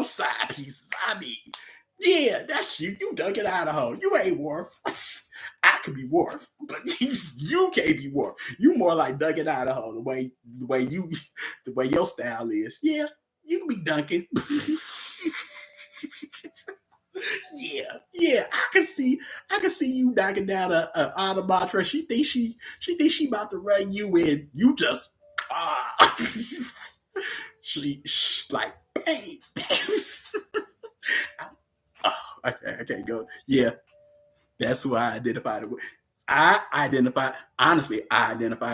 side pieces. I mean, yeah, that's you. You Duncan Idaho. You ain't Worf. I could be Worf, but you can't be Worf. You more like Duncan Idaho, the way your style is. Yeah, you can be Duncan. Yeah. I can see you knocking down a Automatra. She thinks she about to run you in. You just she like bang. Oh, I can't go. Yeah, that's who I identified it with. I identified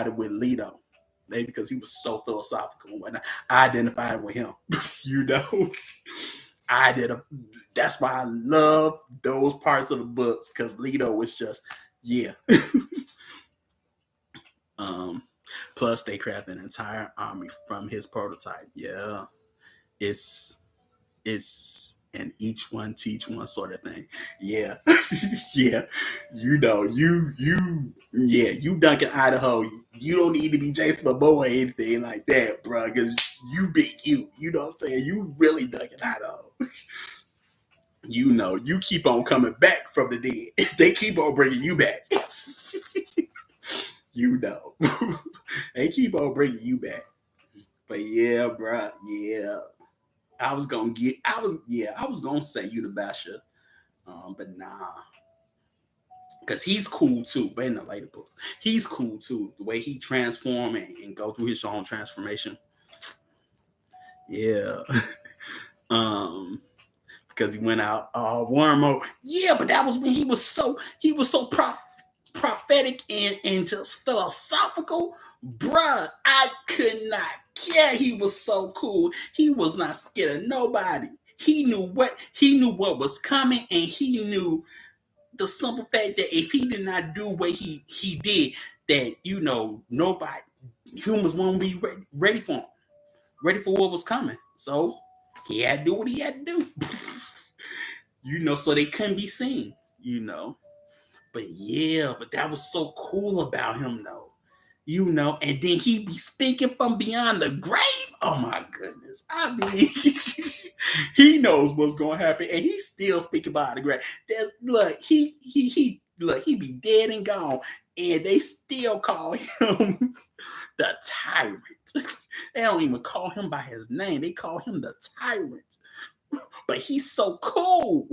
it with Leto. Maybe because he was so philosophical and whatnot. I identified with him. you know, I did a. That's why I love those parts of the books because Leto was just yeah. um, Plus they crafted an entire army from his prototype. Yeah, it's and each one teach one sort of thing. Yeah, yeah. You Duncan Idaho. You don't need to be Jason Momoa or anything like that, bro. Because you big you. You know what I'm saying? You really Duncan Idaho. You keep on coming back from the dead. They keep on bringing you back. you know, they keep on bringing you back. But yeah, bro. Yeah, I was gonna say you the Basher, but nah, because he's cool too. But in the later books, he's cool too. The way he transform and go through his own transformation. Yeah. um, because he went out war mode. Yeah, but that was when he was so prophetic and just philosophical. Bruh, I could not care. He was so cool. He was not scared of nobody. He knew what was coming, and he knew the simple fact that if he did not do what he did, that nobody humans won't be ready for him, ready for what was coming. So he had to do what he had to do. So they couldn't be seen. But yeah, but that was so cool about him though. And then he be speaking from beyond the grave. Oh my goodness. I mean, he knows what's gonna happen, and he's still speaking behind the grave. Look, he be dead and gone, and they still call him the tyrant. They don't even call him by his name. They call him the tyrant. But he's so cool.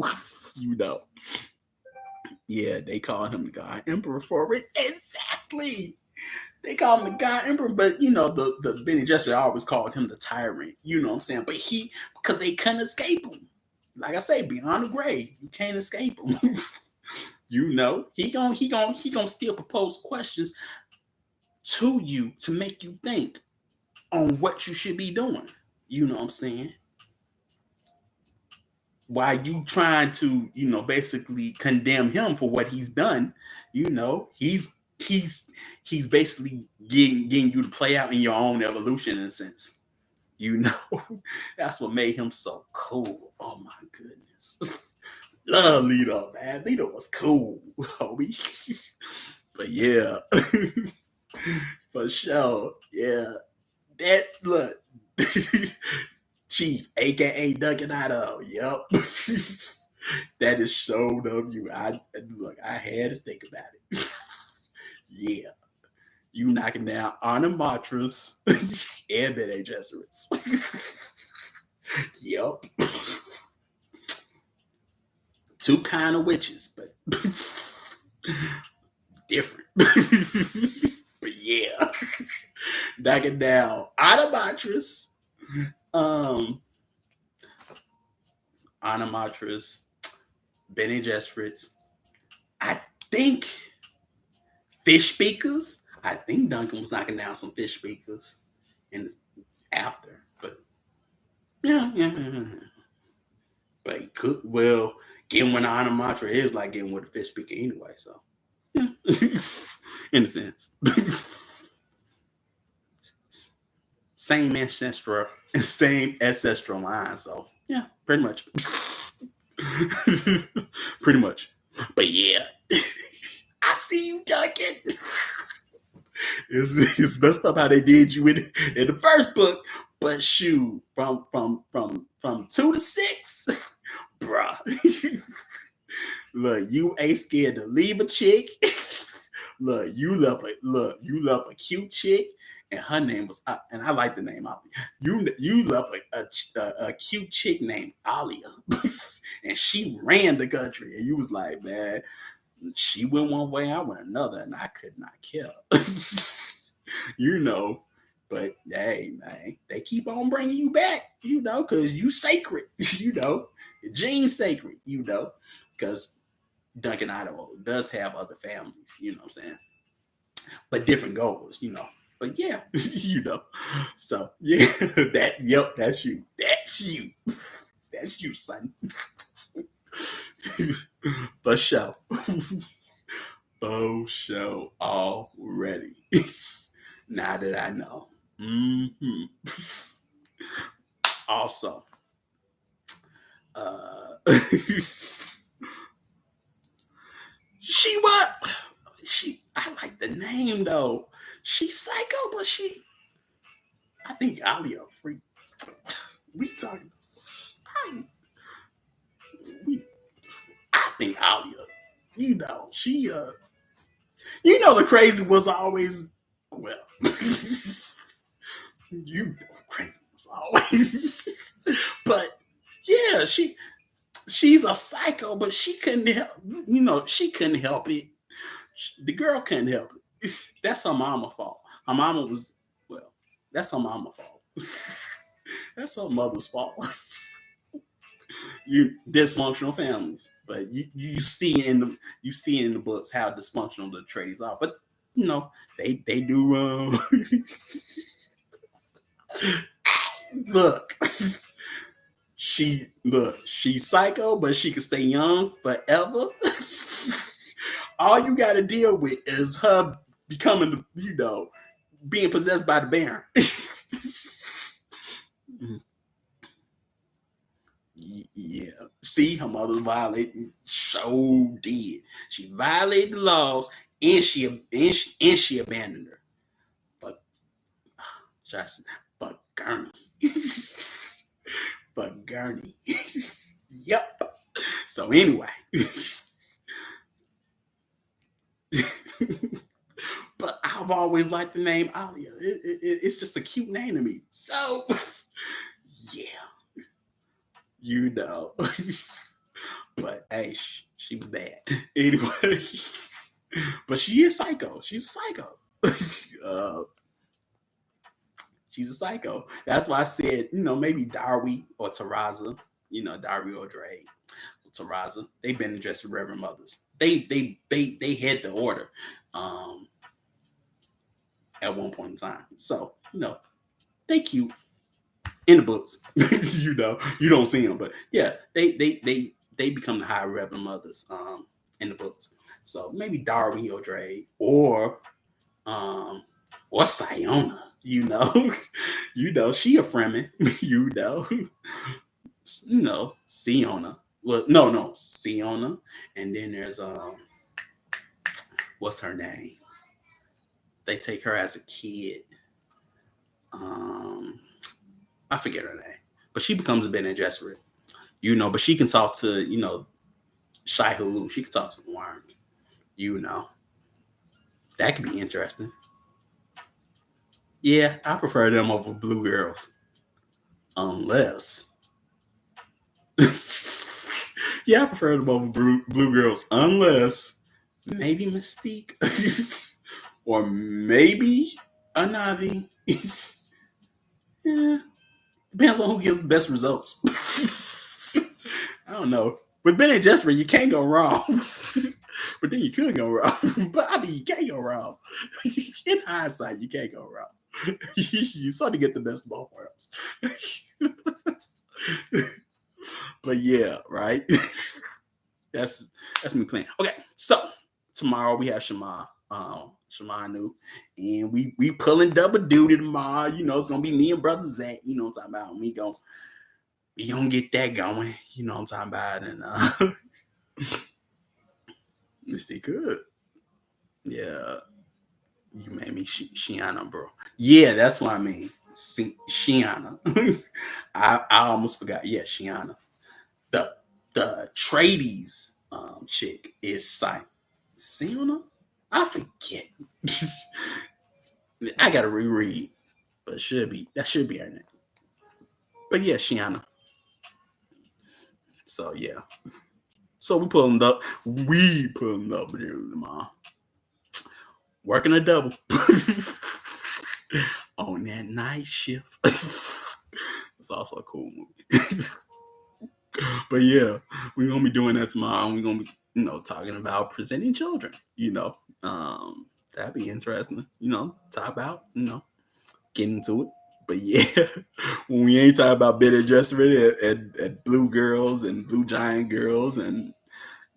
Yeah, they call him the God Emperor for it. Exactly. They call him the God Emperor, but the Benny Gesserit always called him the tyrant. You know what I'm saying? But because they couldn't escape him. Like I say, beyond the grave, you can't escape him. He gonna still propose questions to you to make you think on what you should be doing. You know what I'm saying? While you trying to, basically condemn him for what he's done, he's basically getting you to play out in your own evolution in a sense. That's what made him so cool. Oh my goodness. Love Leto, man. Leto was cool, homie. But yeah. For sure. Yeah. Look. Chief, aka Duncan Idaho. Yep. That is so W. I had to think about it. Yeah. You knocking down Animatris and Bene Gesserits. Yep. Two kind of witches, but different. But yeah. Knocking down Animatris. Animatris, Bene Gesserits. I think fish speakers. I think Duncan was knocking down some fish speakers after, but yeah. But he could getting with an Animatra is like getting with a fish speaker anyway. So yeah, in a sense, same ancestral line. So yeah, pretty much. Pretty much. But yeah. I see you, Duncan. It's messed up how they did you in the first book. But shoot, from 2 to 6, bruh. Look, you ain't scared to leave a chick. Look, you love a cute chick, and her name was, and I like the name Alia. You love a cute chick named Alia, and she ran the country, and you was like, man, she went one way, I went another, and I could not kill. But hey, man, they keep on bringing you back, because you sacred, your gene's sacred, because Duncan Idaho does have other families, you know what I'm saying? But different goals, But yeah, So yeah, that's you. That's you. That's you, son. For sure. For sure already. Now that I know. Also, I like the name though. She's psycho, but I think Alia freak. We talking. I think Alia. She the crazy was always crazy was always. But yeah, she's a psycho, but she couldn't help. She couldn't help it. The girl couldn't help it. That's her mama's fault. Her mama was that's her mama's fault. That's her mother's fault. Dysfunctional families, but you see in the books how dysfunctional the Atreides are. But they do. Look, she's psycho, but she can stay young forever. All you got to deal with is her becoming, being possessed by the Baron. Yeah. See, her mother's violating. So did she violated the laws, and she abandoned her. But Justin, but Gurney, but Gurney. Yep. So anyway, but I've always liked the name Alia. It's just a cute name to me. So yeah, you know. But hey, she was bad anyway. But she is psycho. She's psycho. uh, she's a psycho. That's why I said, maybe Darby or Taraza, Darby or Dre, Taraza. They've been addressed Reverend Mothers. They had the order at one point in time. So, they cute in the books. You don't see them, but yeah, they become the high Reverend Mothers in the books. So maybe Darby or Dre um or Siona, she a Fremen, Siona. Well, no, Siona. And then there's what's her name? They take her as a kid. I forget her name. But she becomes a Bene Gesserit. But she can talk to, Shai Hulud. She can talk to the worms. That could be interesting. Yeah, I prefer them over blue girls. Unless yeah, I prefer them over blue girls. Unless maybe Mystique. Or maybe a Navi. Yeah. Depends on who gives the best results. I don't know. With Ben and Jesper, you can't go wrong. But then you could go wrong. But I mean, you can't go wrong. In hindsight, you can't go wrong. You sort of get the best of both worlds. But yeah, right? That's me playing. Okay, so tomorrow we have Shema Anu, and we pulling double duty tomorrow. It's gonna be me and brother Zach. You know what I'm talking about? We gonna get that going. You know what I'm talking about? And let's see, good. Yeah, you made me Shiana, bro. Yeah, that's what I mean. Shiana. I almost forgot. Yeah, Shiana. The Trades chick is Siona. I forget. I gotta reread, but that should be her name. But yeah, Shiana. So yeah. So we pulling up tomorrow. Working a double on that night shift. It's also a cool movie. But yeah, we're gonna be doing that tomorrow, and we're gonna be, talking about presenting children. That'd be interesting. Talk about, getting into it. But yeah, when we ain't talking about better adjustment at blue girls and blue giant girls and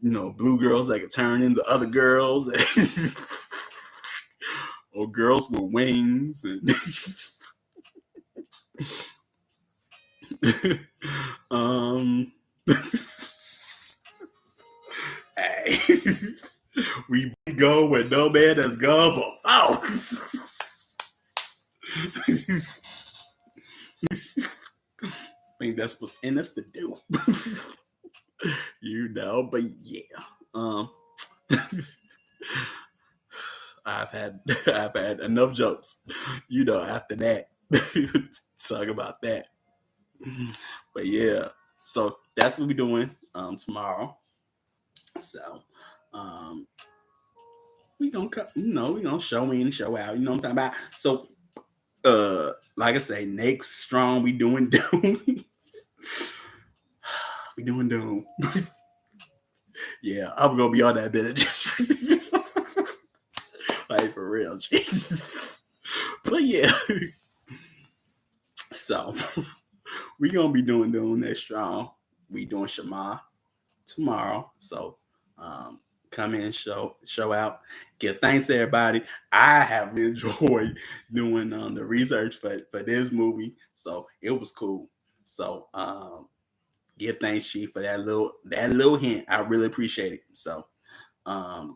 blue girls that can turn into other girls or girls with wings and hey, we go where no man has gone before. I think that's what's in us to do. But yeah. I've had enough jokes, after that. Talk about that. But yeah. So that's what we're doing tomorrow. So we gonna we gonna show in, show out, you know what I'm talking about. So like I say, next strong, we doing Doom. We doing Doom. Yeah, I'm gonna be on that bit of just like for real. But yeah. So we gonna be doing Doom next strong. We doing Shema tomorrow. So come in and show out. Give thanks to everybody. I have enjoyed doing the research for this movie, so it was cool. So give thanks, Chief, for that little hint. I really appreciate it. So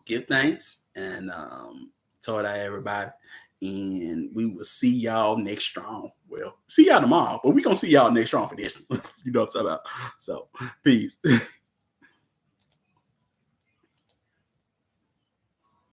give thanks and tell that everybody. And we will see y'all next strong. Well, see y'all tomorrow, but we gonna see y'all next strong for this. You know what I'm talking about. So peace.